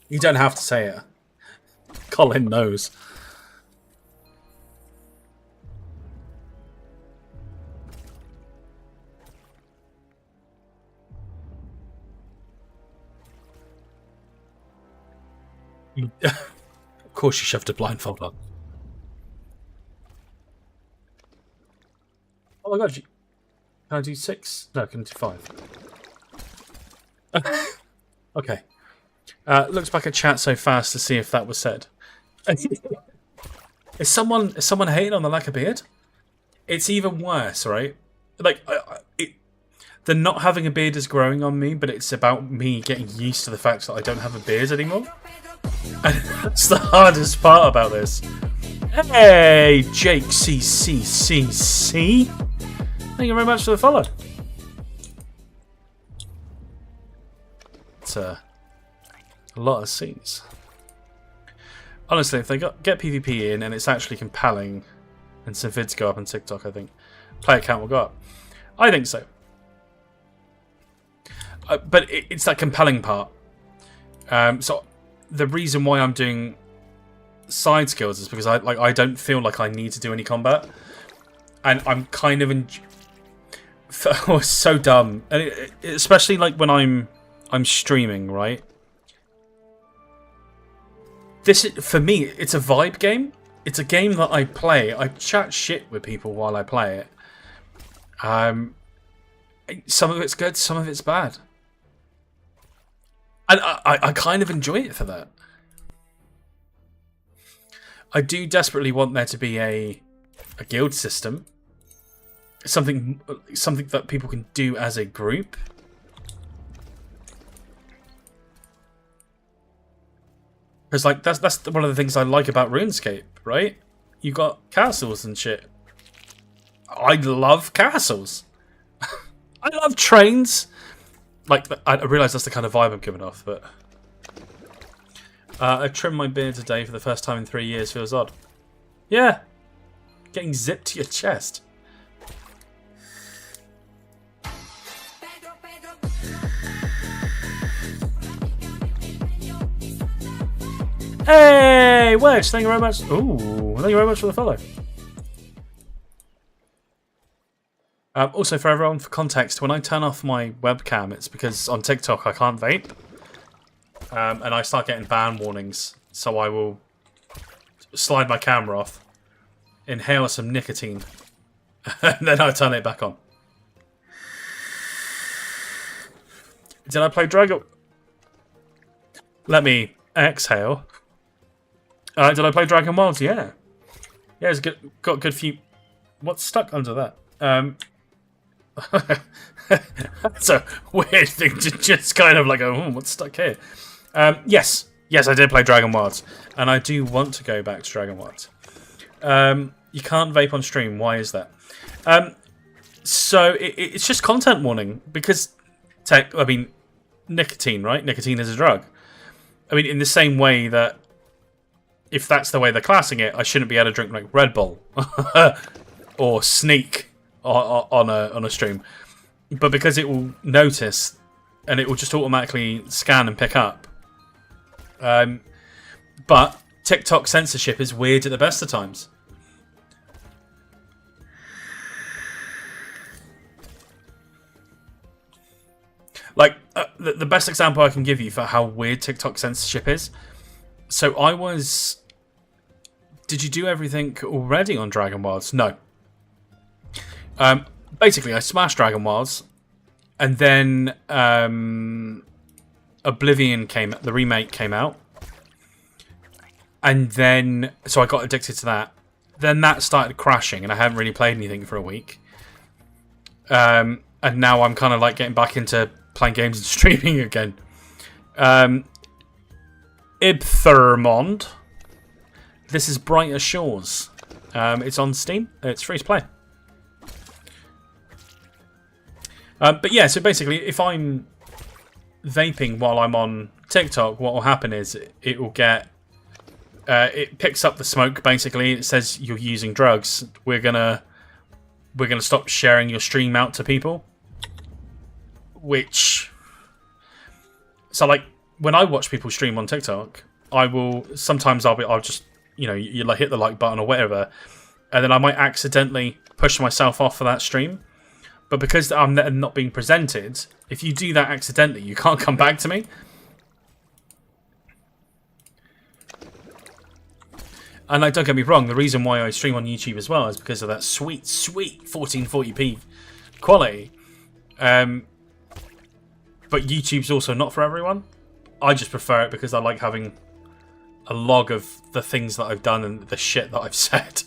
you don't have to say it. Colin knows. Of course you shoved a blindfold on. Oh my god, can I do 6? No, can I do 5? Okay. Looks back at chat so fast to see if that was said. Is someone hating on the lack of beard? It's even worse, right? Like, the not having a beard is growing on me, but it's about me getting used to the fact that I don't have a beard anymore. And that's the hardest part about this. Hey, Jake CCCC. Thank you very much for the follow. It's a lot of C's. Honestly, if they get PvP in and it's actually compelling and some vids go up on TikTok, I think player count will go up. I think so. But it's that compelling part. So the reason why I'm doing side skills is because I don't feel like I need to do any combat, and I'm kind of oh, it's so dumb, and especially like when I'm streaming, right? This for me, it's a vibe game. It's a game that I play. I chat shit with people while I play it. Some of it's good, some of it's bad. And I kind of enjoy it for that. I do desperately want there to be a guild system. Something that people can do as a group. Because like that's one of the things I like about RuneScape, right? You got castles and shit. I love castles. I love trains. Like, I realise that's the kind of vibe I'm giving off, but... I trimmed my beard today for the first time in 3 years. Feels odd. Yeah. Getting zipped to your chest. Hey, Wedge, thank you very much. Ooh, thank you very much for the follow. Also, for everyone, for context, when I turn off my webcam, it's because on TikTok I can't vape. And I start getting ban warnings, so I will slide my camera off, inhale some nicotine, and then I turn it back on. Did I play Dragon? Let me exhale. Did I play Dragon Wilds? Yeah. Yeah, it's good, got a good few... What's stuck under that? That's a weird thing to just kind of like go, oh, what's stuck here? Yes, Yes, I did play Dragon Wilds, and I do want to go back to Dragon Wilds. You can't vape on stream. Why is that? So it's just content warning because nicotine, right? Nicotine is a drug. I mean, in the same way that if that's the way they're classing it, I shouldn't be able to drink like Red Bull or Sneak on a stream. But because it will notice and it will just automatically scan and pick up. But TikTok censorship is weird at the best of times. Like, the best example I can give you for how weird TikTok censorship is. So I was... Did you do everything already on Dragon Wilds? No. Basically, I smashed Dragon Wilds. And then Oblivion the remake came out. And then... So I got addicted to that. Then that started crashing, and I haven't really played anything for a week. And now I'm kind of like getting back into... playing games and streaming again. Ibthermond. This is Brighter Shores. It's on Steam. It's free to play. But yeah, so basically, if I'm vaping while I'm on TikTok, what will happen is it will get... it picks up the smoke, basically. It says you're using drugs. We're gonna stop sharing your stream out to people. Which, so like when I watch people stream on TikTok, I'll just, you know, you like hit the like button or whatever, and then I might accidentally push myself off for that stream. But because I'm not being presented, if you do that accidentally, you can't come back to me. And like, don't get me wrong, the reason why I stream on YouTube as well is because of that sweet 1440p quality. But YouTube's also not for everyone. I just prefer it because I like having a log of the things that I've done and the shit that I've said.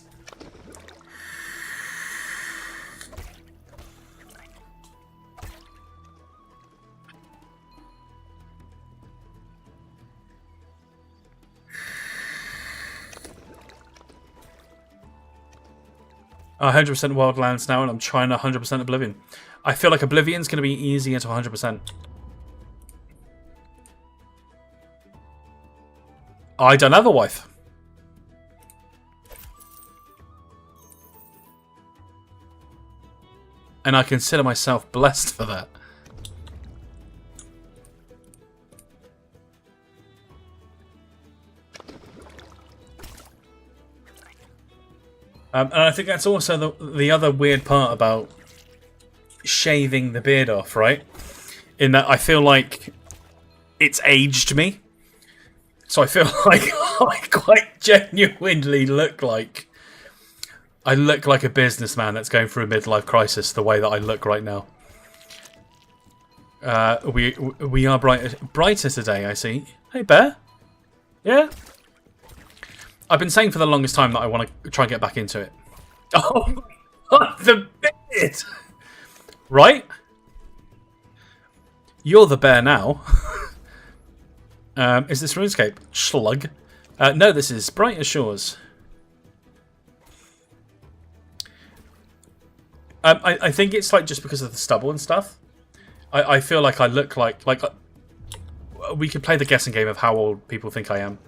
I'm 100% Wildlands now, and I'm trying 100% Oblivion. I feel like Oblivion's going to be easier to 100%. I don't have a wife. And I consider myself blessed for that. And I think that's also the other weird part about shaving the beard off, right? In that I feel like it's aged me. So I feel like I quite genuinely look like... I look like a businessman that's going through a midlife crisis the way that I look right now. We are brighter today, I see. Hey, Bear. Yeah? I've been saying for the longest time that I want to try and get back into it. Oh, the beard! Right? You're the bear now. Is this RuneScape? Slug. No, this is Brighter Shores. I think it's like just because of the stubble and stuff. I feel like I look like we could play the guessing game of how old people think I am.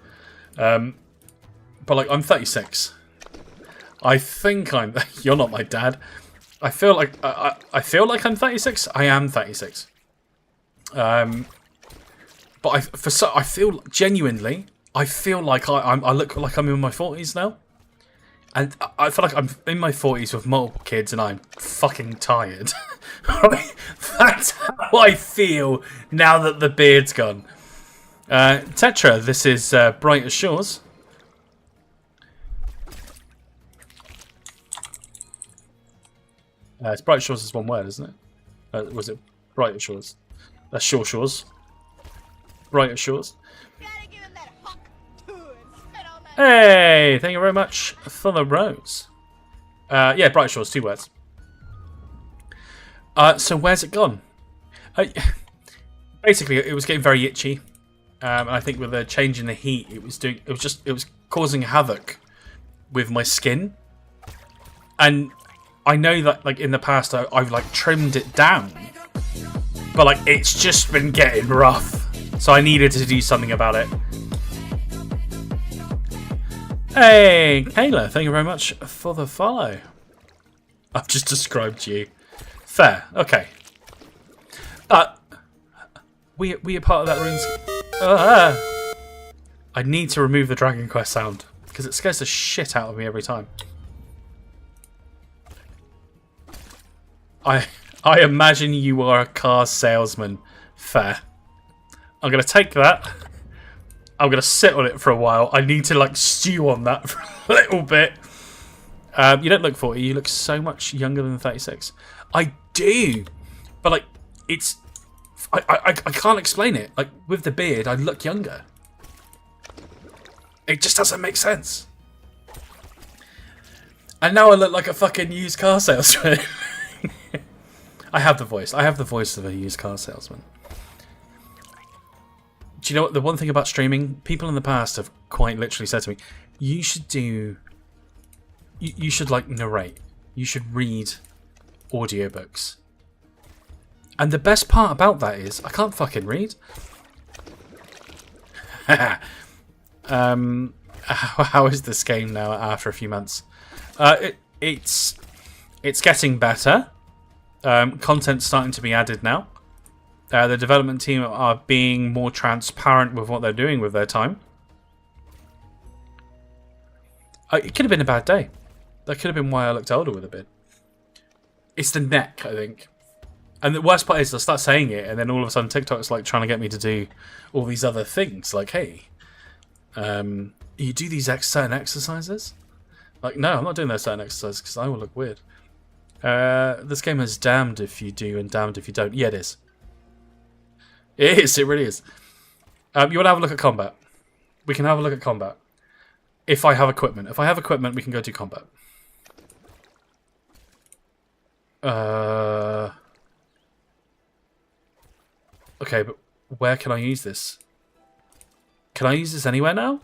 But like I'm 36. I think I'm. You're not my dad. I feel like I feel like I'm 36. I am 36. But I feel genuinely. I feel like I look like I'm in my 40s now, and I feel like I'm in my 40s with multiple kids, and I'm fucking tired. Right? That's how I feel now that the beard's gone. Tetra, this is Brighter Shores. It's Brighter Shores is one word, isn't it? Was it Brighter Shores? That's Shores. Brighter Shores. Hey, thank you very much for the rose. Yeah, Brighter Shores, 2 words. So where's it gone? Basically, it was getting very itchy. And I think with the change in the heat, it was causing havoc with my skin. And I know that like in the past I've like trimmed it down, but like it's just been getting rough. So I needed to do something about it. Hey, Kayla, thank you very much for the follow. I've just described you. Fair, okay. We are part of that room. I need to remove the Dragon Quest sound because it scares the shit out of me every time. I imagine you are a car salesman. Fair. I'm gonna take that. I'm gonna sit on it for a while. I need to like stew on that for a little bit. You don't look 40. You look so much younger than 36. I do, but like it's. I can't explain it. Like with the beard, I look younger. It just doesn't make sense. And now I look like a fucking used car salesman. I have the voice. I have the voice of a used car salesman. Do you know what? The one thing about streaming, people in the past have quite literally said to me, you should do... You should, like, narrate. You should read audiobooks. And the best part about that is, I can't fucking read. How is this game now after a few months? It's getting better. Content's starting to be added now. The development team are being more transparent with what they're doing with their time. It could have been a bad day. That could have been why I looked older with a bit. It's the neck, I think. And the worst part is I start saying it, and then all of a sudden TikTok's like trying to get me to do all these other things. Like, hey, you do these certain exercises? Like, no, I'm not doing those certain exercises because I will look weird. This game is damned if you do and damned if you don't. Yeah, it is. It is. It really is. You want to have a look at combat? We can have a look at combat. If I have equipment. If I have equipment, we can go do combat. Okay, but where can I use this? Can I use this anywhere now?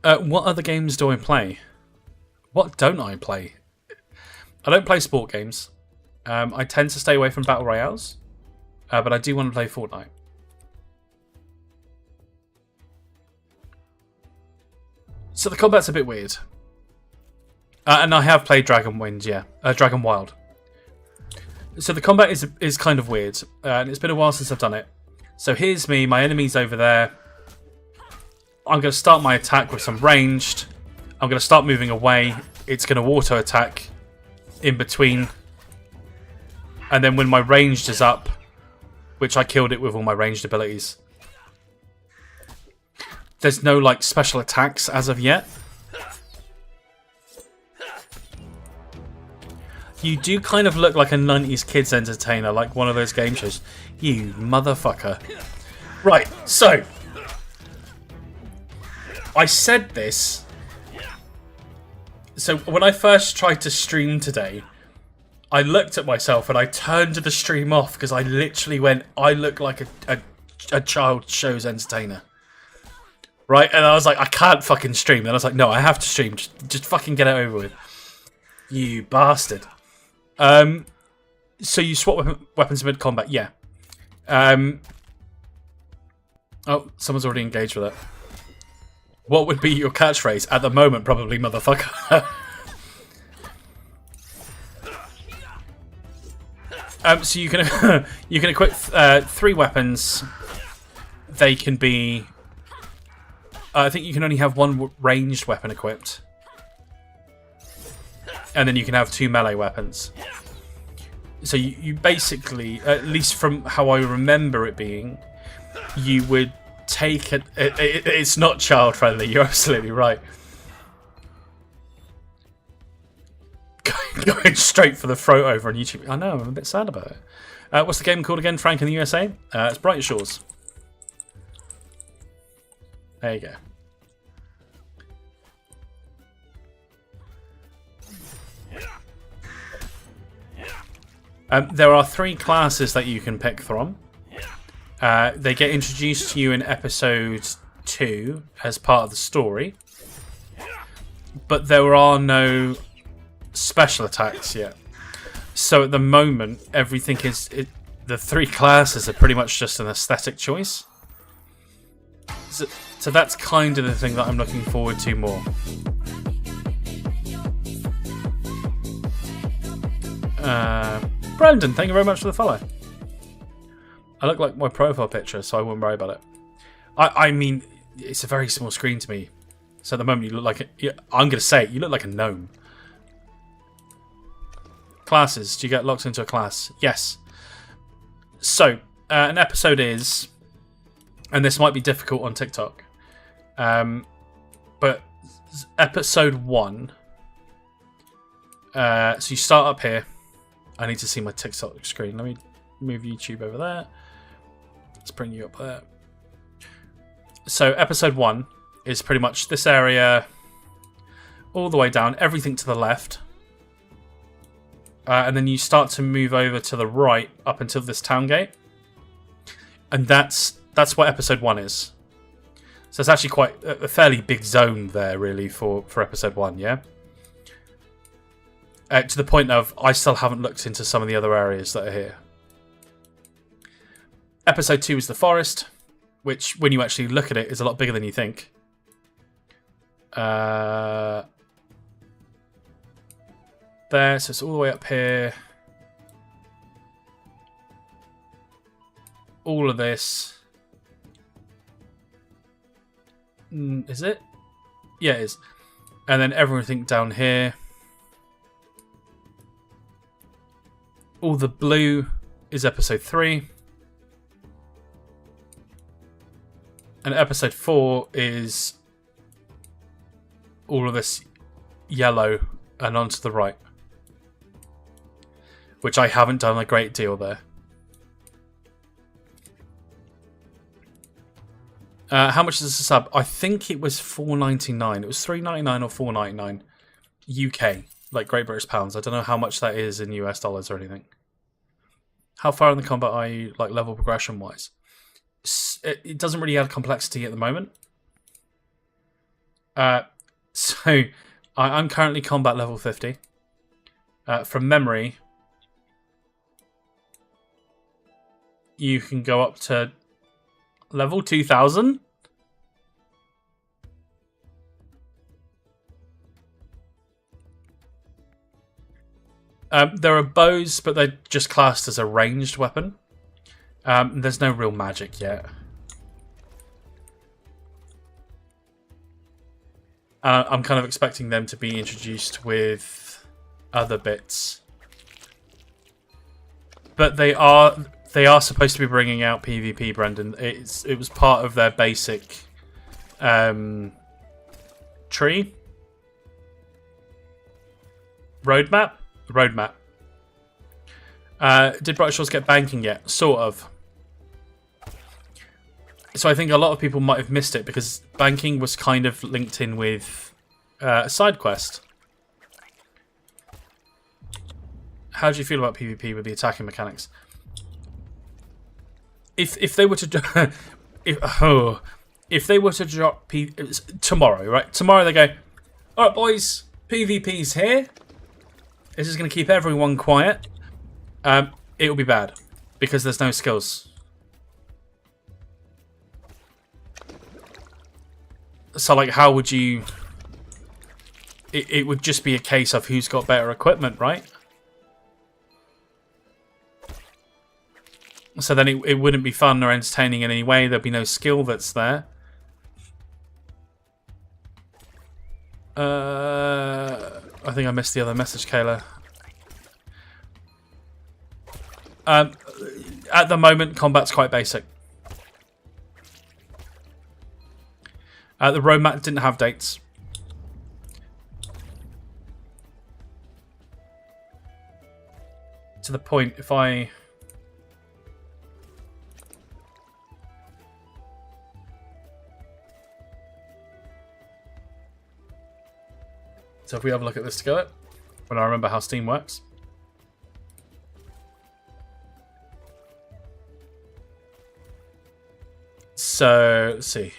What other games do I play? What don't I play? I don't play sport games. I tend to stay away from battle royales, but I do want to play Fortnite. So the combat's a bit weird. And I have played Dragon Wind, yeah. Dragon Wild. So the combat is kind of weird. And it's been a while since I've done it. So here's me, my enemy's over there. I'm going to start my attack with some ranged. I'm going to start moving away. It's going to auto-attack in between. And then when my ranged is up, which I killed it with all my ranged abilities, there's no like special attacks as of yet. You do kind of look like a 90s kids entertainer, like one of those game shows. You motherfucker. Right, so I said this. So when I first tried to stream today, I looked at myself and I turned the stream off because I literally went, I look like a child show's entertainer. Right? And I was like, I can't fucking stream. And I was like, no, I have to stream. Just fucking get it over with. You bastard. So you swap weapons mid-combat? Yeah. Oh, someone's already engaged with it. What would be your catchphrase? At the moment, probably motherfucker. So you can you can equip 3 weapons. They can be. I think you can only have 1 ranged weapon equipped, and then you can have 2 melee weapons. So you basically, at least from how I remember it being, you would take it. It's not child friendly. You're absolutely right. Going straight for the throat over on YouTube. I know, I'm a bit sad about it. What's the game called again, Frank, in the USA? It's Bright Shores. There you go. There are 3 classes that you can pick from. They get introduced to you in episode 2 as part of the story. But there are no special attacks yet. So at the moment, everything is... the 3 classes are pretty much just an aesthetic choice. So that's kind of the thing that I'm looking forward to more. Brendan, thank you very much for the follow. I look like my profile picture, so I wouldn't worry about it. I mean, it's a very small screen to me. So at the moment, you look like I'm going to say it, you look like a gnome. Classes. Do you get locked into a class? Yes. So, an episode is... And this might be difficult on TikTok. But episode 1... so you start up here. I need to see my TikTok screen. Let me move YouTube over there. Let's bring you up there. So episode 1 is pretty much this area all the way down, everything to the left. And then you start to move over to the right up until this town gate. And that's what episode 1 is. So it's actually quite a fairly big zone there, really, for episode 1, yeah? To the point of, I still haven't looked into some of the other areas that are here. Episode 2 is the forest, which, when you actually look at it, is a lot bigger than you think. There, so it's all the way up here. All of this. Is it? Yeah, it is. And then everything down here. All the blue is episode 3. And episode 4 is all of this yellow and onto the right. Which I haven't done a great deal there. How much is a sub? I think it was $4.99. It was $3.99 or $4.99 UK, like Great British pounds. I don't know how much that is in US dollars or anything. How far in the combat are you, like level progression wise? It doesn't really add complexity at the moment. So I'm currently combat level 50. From memory, you can go up to level 2000. There are bows, but they're just classed as a ranged weapon. There's no real magic yet. I'm kind of expecting them to be introduced with other bits. But they are supposed to be bringing out PvP, Brendan. It was part of their basic tree roadmap. Did Bright Shores get banking yet? Sort of. So I think a lot of people might have missed it because banking was kind of linked in with a side quest. How do you feel about PvP with the attacking mechanics? If they were to if they were to drop tomorrow, right? Tomorrow they go, all right, boys, PvP's here. This is going to keep everyone quiet. It will be bad because there's no skills. So, like, how would you... It would just be a case of who's got better equipment, right? So then it wouldn't be fun or entertaining in any way. There'd be no skill that's there. I think I missed the other message, Kayla. At the moment, combat's quite basic. The roadmap didn't have dates. To the point, if I... So if we have a look at this together, when I remember how Steam works. So, let's see.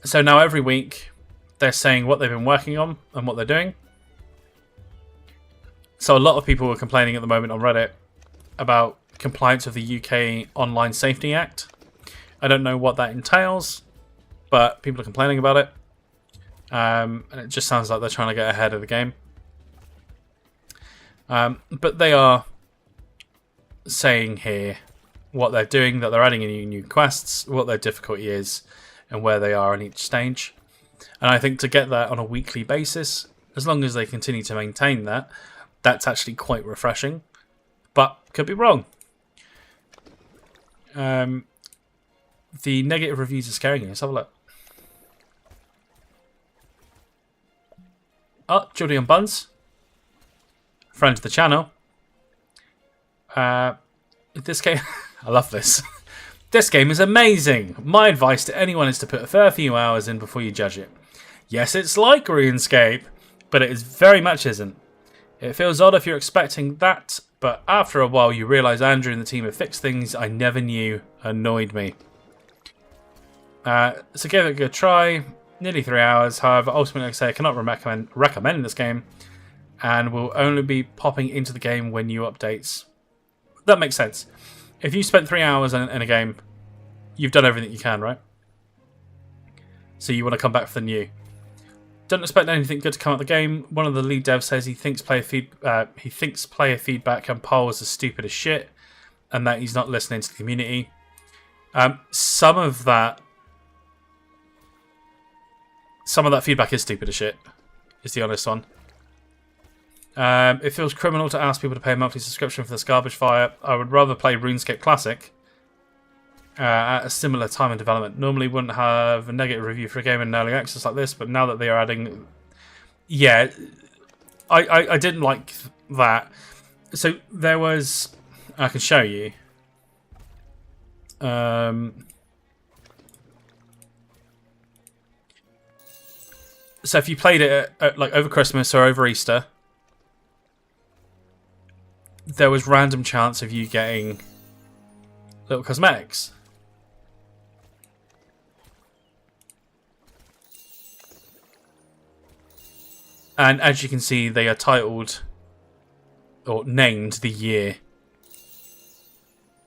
So now every week they're saying what they've been working on and what they're doing. So a lot of people are complaining at the moment on Reddit about compliance with the UK Online Safety Act. I don't know what that entails, but people are complaining about it. And it just sounds like they're trying to get ahead of the game. But they are saying here what they're doing, that they're adding in new quests, what their difficulty is, and where they are in each stage. And I think to get that on a weekly basis, as long as they continue to maintain that, that's actually quite refreshing. But could be wrong. The negative reviews are scaring you. Let's have a look. Oh, Julian Buns, friend of the channel. This game, I love this. This game is amazing. My advice to anyone is to put a fair few hours in before you judge it. Yes, it's like RuneScape, but it very much isn't. It feels odd if you're expecting that, but after a while you realise Andrew and the team have fixed things I never knew annoyed me. So give it a good try. Nearly 3 hours. However, ultimately, like I say, I cannot recommend this game, and will only be popping into the game when new updates. That makes sense. If you spent 3 hours in a game, you've done everything you can, right? So you want to come back for the new. Don't expect anything good to come out of the game. One of the lead devs says he thinks player feedback and polls are stupid as shit, and that he's not listening to the community. Some of that feedback is stupid as shit, is the honest one. It feels criminal to ask people to pay a monthly subscription for this garbage fire. I would rather play RuneScape Classic at a similar time in development. Normally wouldn't have a negative review for a game in early access like this, but now that they are adding... Yeah, I didn't like that. So there was... I can show you. So if you played it like over Christmas or over Easter, there was random chance of you getting little cosmetics. And as you can see, they are titled or named the year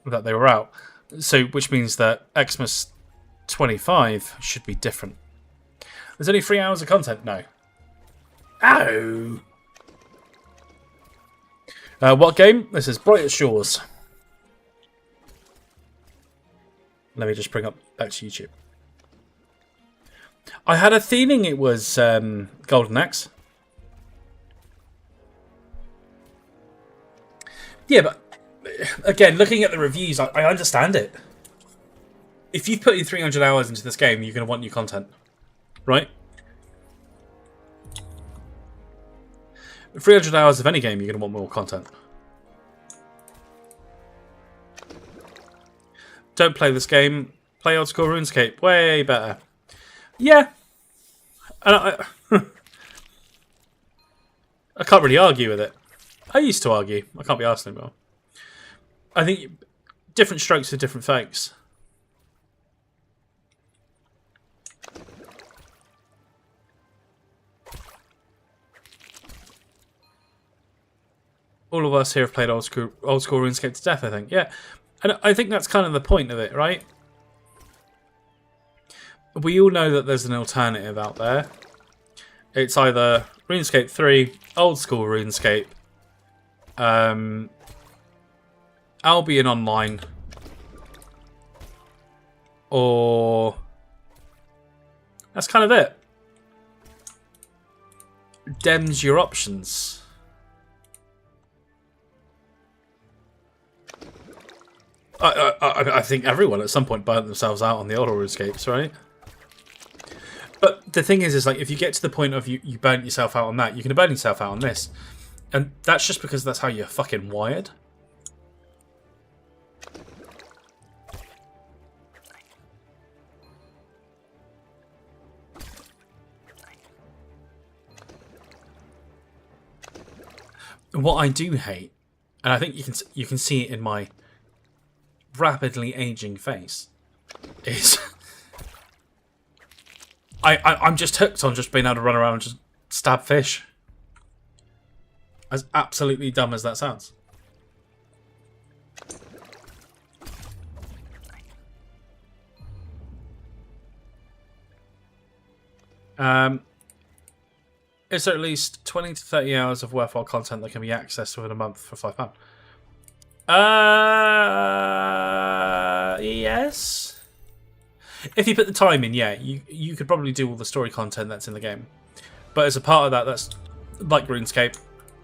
that they were out. So, which means that Xmas 25 should be different. There's only 3 hours of content? No. Ow! What game? This is Bright Shores. Let me just bring up back to YouTube. I had a feeling it was Golden Axe. Yeah, but again, looking at the reviews, I understand it. If you've put in 300 hours into this game, you're going to want new content. Right? 300 hours of any game, you're going to want more content. Don't play this game. Play old school RuneScape. Way better. Yeah. And I can't really argue with it. I used to argue. I can't be arsed anymore. I think different strokes for different folks. All of us here have played old school RuneScape to death, I think. Yeah. And I think that's kind of the point of it, right? We all know that there's an alternative out there. It's either RuneScape 3, old school RuneScape, Albion Online, or that's kind of it. Dem's your options. I think everyone at some point burnt themselves out on the older RuneScapes, right? But the thing is like if you get to the point of you burnt yourself out on that, you can burn yourself out on this. And that's just because that's how you're fucking wired. What I do hate, and I think you can see it in my rapidly aging face is... I'm just hooked on just being able to run around and just stab fish. As absolutely dumb as that sounds. Is there at least 20 to 30 hours of worthwhile content that can be accessed within a month for £5? Yes. If you put the time in, yeah, you could probably do all the story content that's in the game. But as a part of that, that's like RuneScape.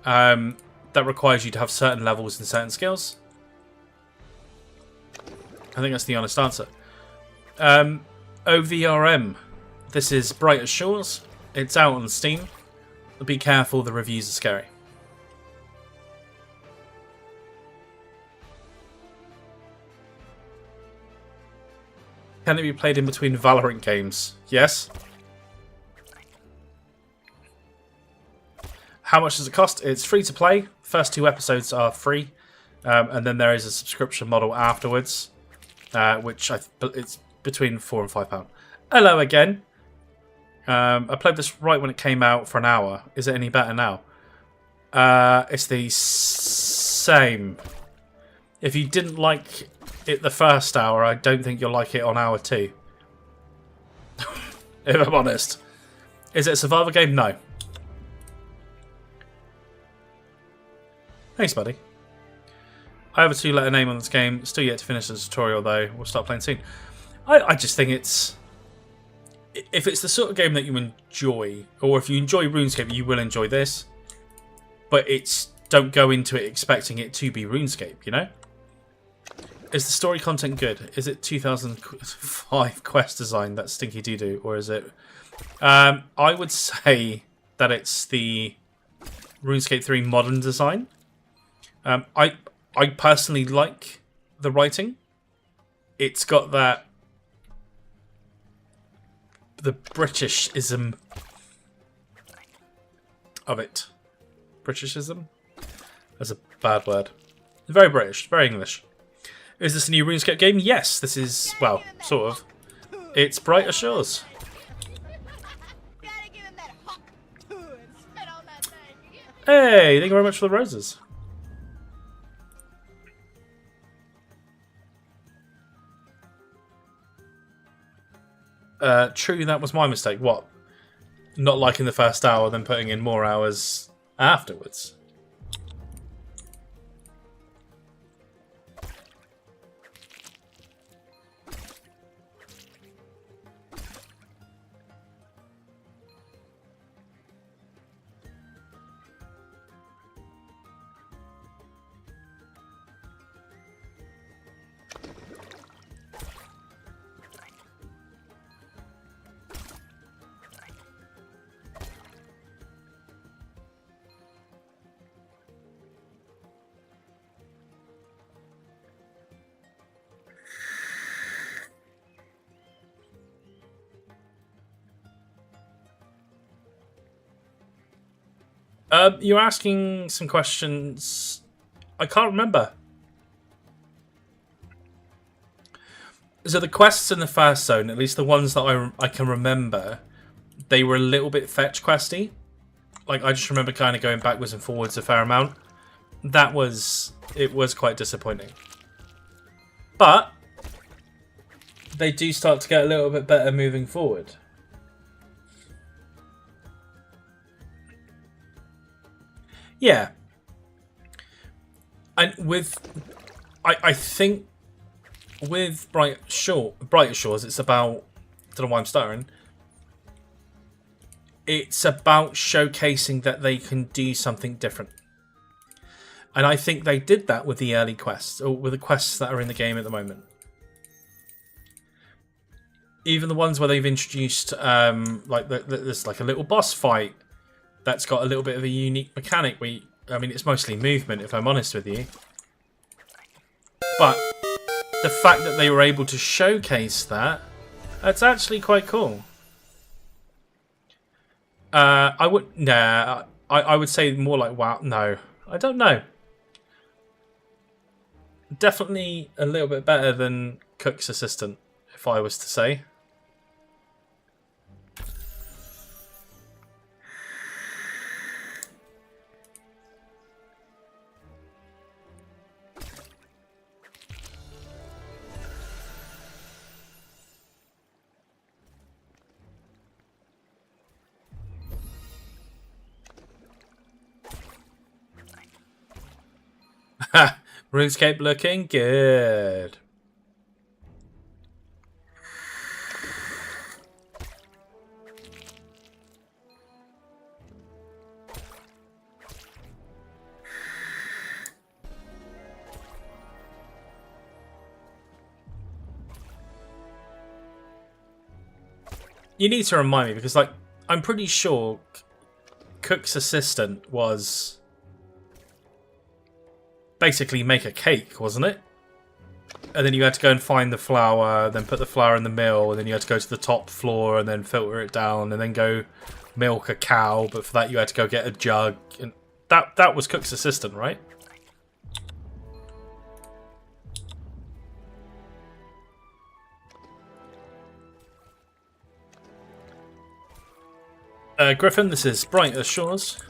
That requires you to have certain levels and certain skills. I think that's the honest answer. OVRM. This is Brighter Shores. It's out on Steam. Be careful, the reviews are scary. Can it be played in between Valorant games? Yes. How much does it cost? It's free to play. First 2 episodes are free. And then there is a subscription model afterwards. Which it's between £4 and £5. Hello again. I played this right when it came out for an hour. Is it any better now? It's the same. If you didn't like it the first hour, I don't think you'll like it on hour 2. If I'm honest. Is it a survival game? No. Thanks, buddy. I have a 2-letter name on this game. Still yet to finish the tutorial, though. We'll start playing soon. I just think it's... If it's the sort of game that you enjoy, or if you enjoy RuneScape, you will enjoy this. But it's... Don't go into it expecting it to be RuneScape, you know? Is the story content good? Is it 2005 quest design, that stinky doo-doo? Or is it... I would say that it's the RuneScape 3 modern design. I personally like the writing. It's got that... the Britishism of it. Britishism? That's a bad word. Very British, very English. Is this a new RuneScape game? Yes, this is, well, sort of. It's Brighter Shores. Hey, thank you very much for the roses. True, that was my mistake. What? Not liking the first hour, then putting in more hours afterwards. You're asking some questions. I can't remember. So the quests in the first zone, at least the ones that I can remember, they were a little bit fetch questy. Like, I just remember kind of going backwards and forwards a fair amount. It was quite disappointing. But they do start to get a little bit better moving forward. Yeah. And I think with Brighter Shores, it's about, I don't know why I'm stuttering. It's about showcasing that they can do something different. And I think they did that with the early quests, or with the quests that are in the game at the moment. Even the ones where they've introduced, like there's like a little boss fight that's got a little bit of a unique mechanic. I mean, it's mostly movement, if I'm honest with you. But the fact that they were able to showcase that, that's actually quite cool. I would say more like, wow, no. I don't know. Definitely a little bit better than Cook's Assistant, if I was to say. RuneScape looking good. You need to remind me because, like, I'm pretty sure Cook's Assistant was basically make a cake, wasn't it? And then you had to go and find the flour, then put the flour in the mill, and then you had to go to the top floor and then filter it down, and then go milk a cow. But for that, you had to go get a jug, and that was Cook's Assistant, right? Griffin, this is Bright as Shores.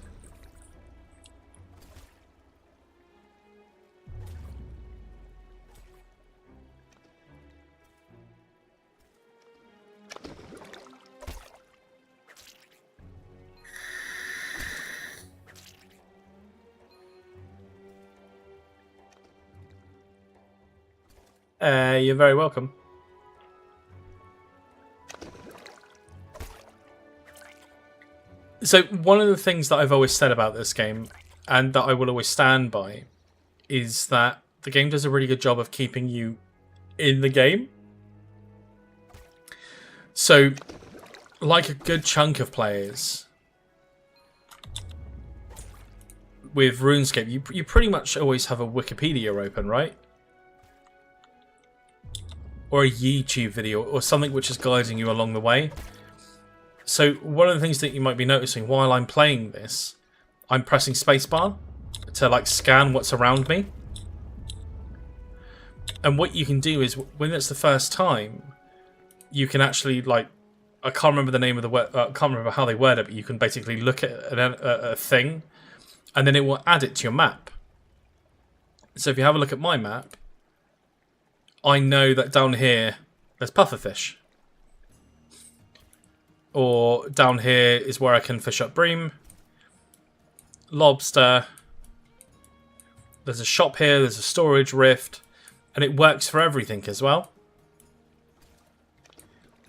You're very welcome. So one of the things that I've always said about this game, and that I will always stand by, is that the game does a really good job of keeping you in the game. So, like a good chunk of players, with RuneScape, you pretty much always have a Wikipedia open, right? Or a YouTube video, or something which is guiding you along the way. So one of the things that you might be noticing while I'm playing this, I'm pressing spacebar to like scan what's around me. And what you can do is, when it's the first time, you can actually, like, I can't remember the name of the word, I can't remember how they word it, but you can basically look at a thing, and then it will add it to your map. So if you have a look at my map, I know that down here there's pufferfish. Or down here is where I can fish up bream, lobster. There's a shop here, there's a storage rift, and it works for everything as well.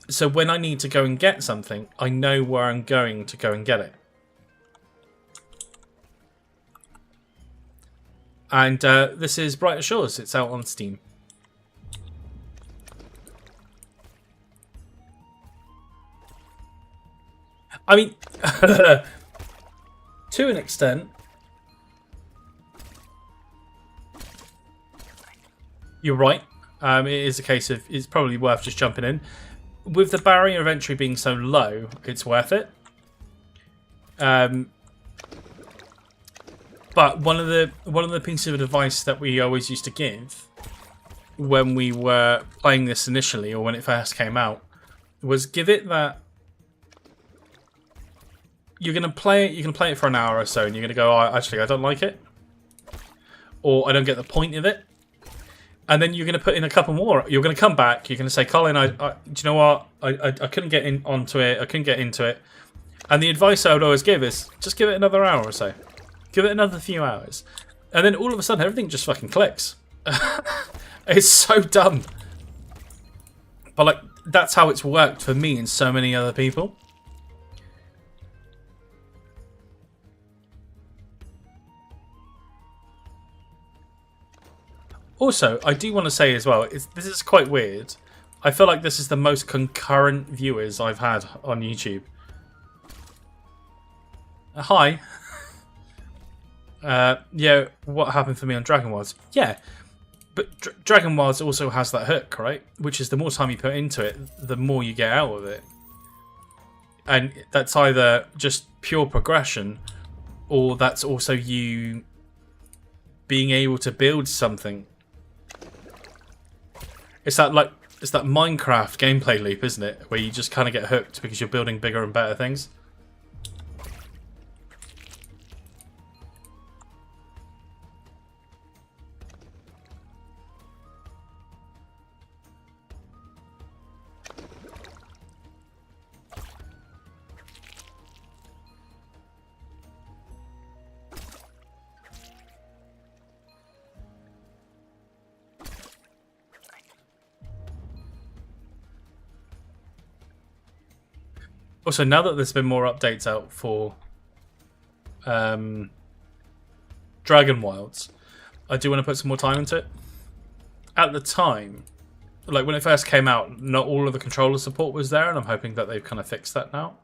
So when I need to go and get something, I know where I'm going to go and get it. And this is Brighter Shores. It's out on Steam. I mean, to an extent, you're right. It is a case of it's probably worth just jumping in. With the barrier of entry being so low, it's worth it. But one of the pieces of advice that we always used to give when we were playing this initially, or when it first came out, was give it that. You're gonna play it. You can play it for an hour or so, and you're gonna go, "Oh, actually, I don't like it," or "I don't get the point of it." And then you're gonna put in a couple more. You're gonna come back. You're gonna say, "Colin, do you know what? I couldn't get onto it. I couldn't get into it." And the advice I would always give is just give it another hour or so. Give it another few hours, and then all of a sudden everything just fucking clicks. It's so dumb, but like that's how it's worked for me and so many other people. Also, I do want to say as well, this is quite weird. I feel like this is the most concurrent viewers I've had on YouTube. Hi. Yeah, what happened for me on Dragon Wilds? Yeah, but Dragon Wilds also has that hook, right? Which is the more time you put into it, the more you get out of it. And that's either just pure progression, or that's also you being able to build something It's that Minecraft gameplay loop, isn't it? Where you just kind of get hooked because you're building bigger and better things. Also, now that there's been more updates out for Dragon Wilds, I do want to put some more time into it. At the time, like when it first came out, not all of the controller support was there, and I'm hoping that they've kind of fixed that now.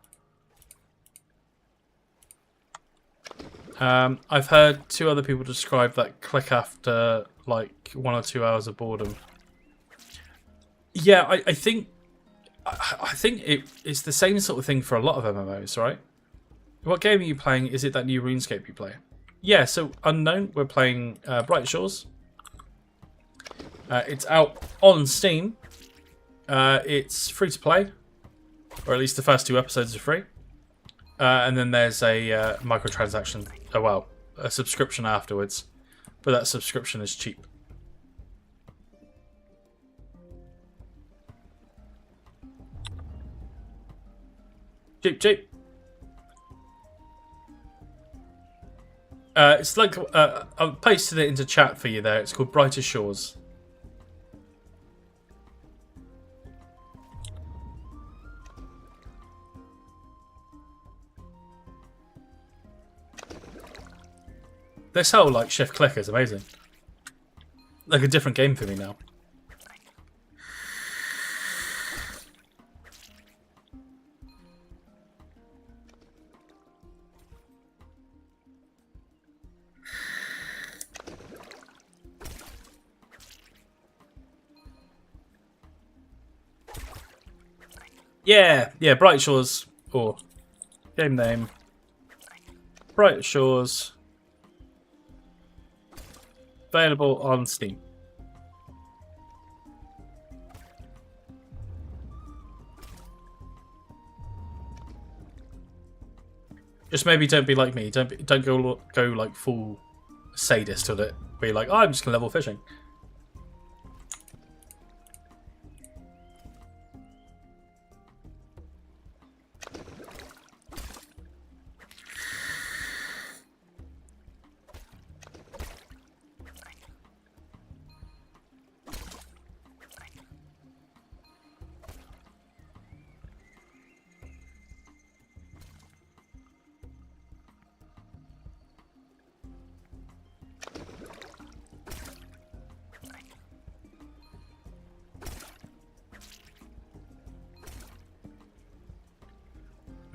I've heard 2 other people describe that click after like 1 or 2 hours of boredom. Yeah, I think it's the same sort of thing for a lot of MMOs, right? What game are you playing? Is it that new RuneScape you play? Yeah, so Unknown, we're playing Bright Shores. It's out on Steam. It's free to play, or at least the first 2 episodes are free. And then there's a microtransaction, a subscription afterwards. But that subscription is cheap. Cheap. It's like I've pasted it into chat for you there. It's called Brighter Shores. This whole like shift click is amazing. Like a different game for me now. Yeah, Bright Shores, or game name, Bright Shores, available on Steam. Just maybe don't be like me. Don't go like full sadist with it. Be like, oh, I'm just gonna level fishing.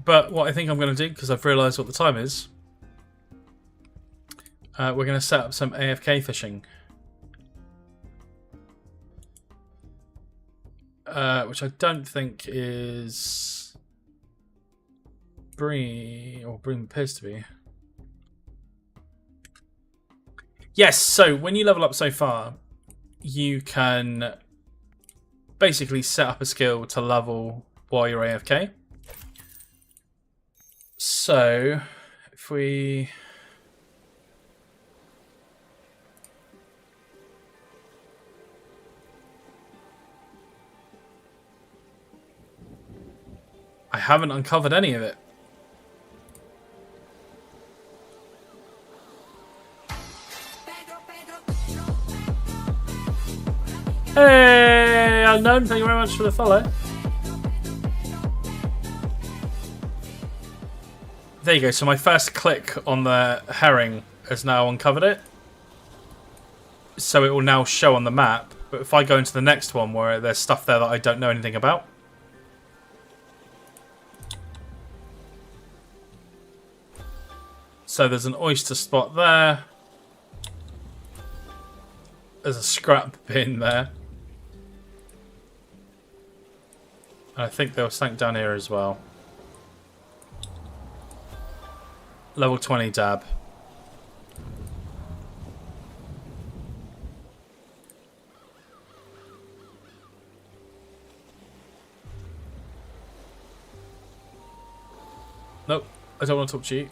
But what I think I'm going to do, because I've realised what the time is, we're going to set up some AFK fishing. Which I don't think is Bream appears to be. Yes, so when you level up so far, you can basically set up a skill to level while you're AFK. So, if we... I haven't uncovered any of it. Hey, Unknown, thank you very much for the follow. There you go, so my first click on the herring has now uncovered it. So it will now show on the map. But if I go into the next one where there's stuff there that I don't know anything about. So there's an oyster spot there. There's a scrap bin there. And I think there was something down here as well. Level 20 dab. Nope, I don't want to talk to you.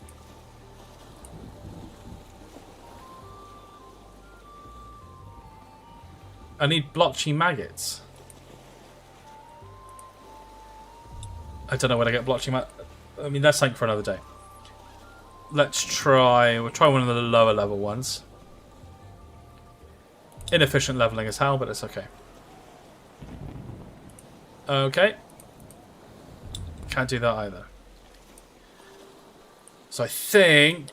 I need blotchy maggots. I don't know when I get blotchy maggots. I mean, that's something for another day. Let's try... We'll try one of the lower level ones. Inefficient leveling as hell, but it's okay. Okay. Can't do that either. So I think...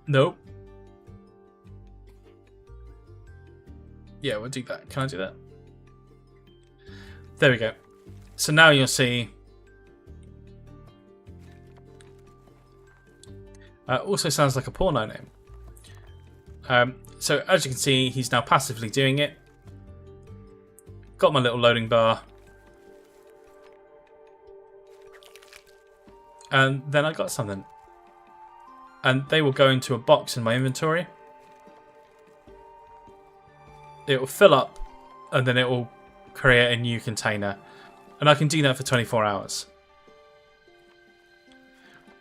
Nope. Yeah, we'll do that. Can I do that? There we go. So now you'll see... also sounds like a porno name. So as you can see, he's now passively doing it. Got my little loading bar. And then I got something. And they will go into a box in my inventory. It will fill up, and then it will create a new container. And I can do that for 24 hours.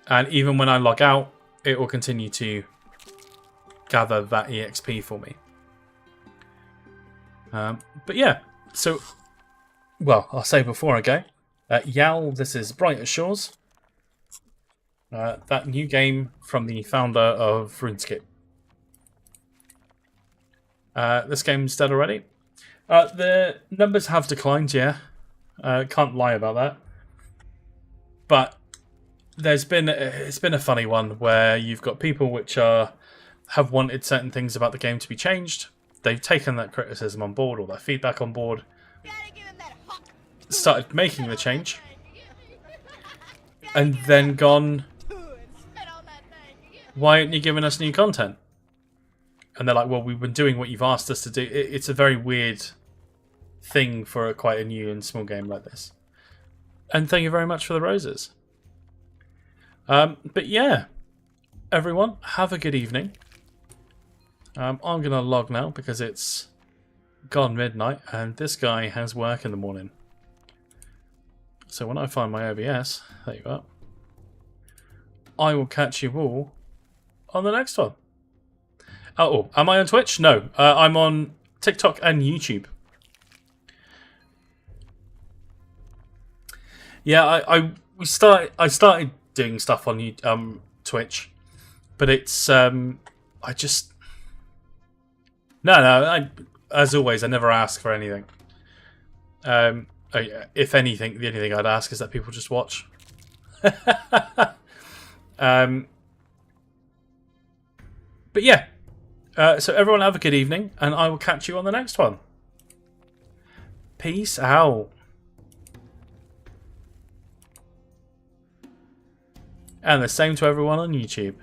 And even when I log out, it will continue to gather that EXP for me. But yeah, so, well, I'll say before I go, Yal, this is Brighter Shores. That new game from the founder of RuneScape. This game's dead already. The numbers have declined, yeah. Can't lie about that. But it's been a funny one where you've got people which have wanted certain things about the game to be changed. They've taken that criticism on board or that feedback on board. Started making the change. And then gone, why aren't you giving us new content? And they're like, well, we've been doing what you've asked us to do. It's a very weird thing for quite a new and small game like this. And thank you very much for the roses. But yeah, everyone, have a good evening. I'm going to log now because it's gone midnight and this guy has work in the morning. So when I find my OBS, there you are, I will catch you all on the next one. Oh, am I on Twitch? No, I'm on TikTok and YouTube. Yeah, I started doing stuff on Twitch, but it's I just no. As always, I never ask for anything. If anything, the only thing I'd ask is that people just watch. But yeah, so everyone have a good evening, and I will catch you on the next one. Peace out. And the same to everyone on YouTube.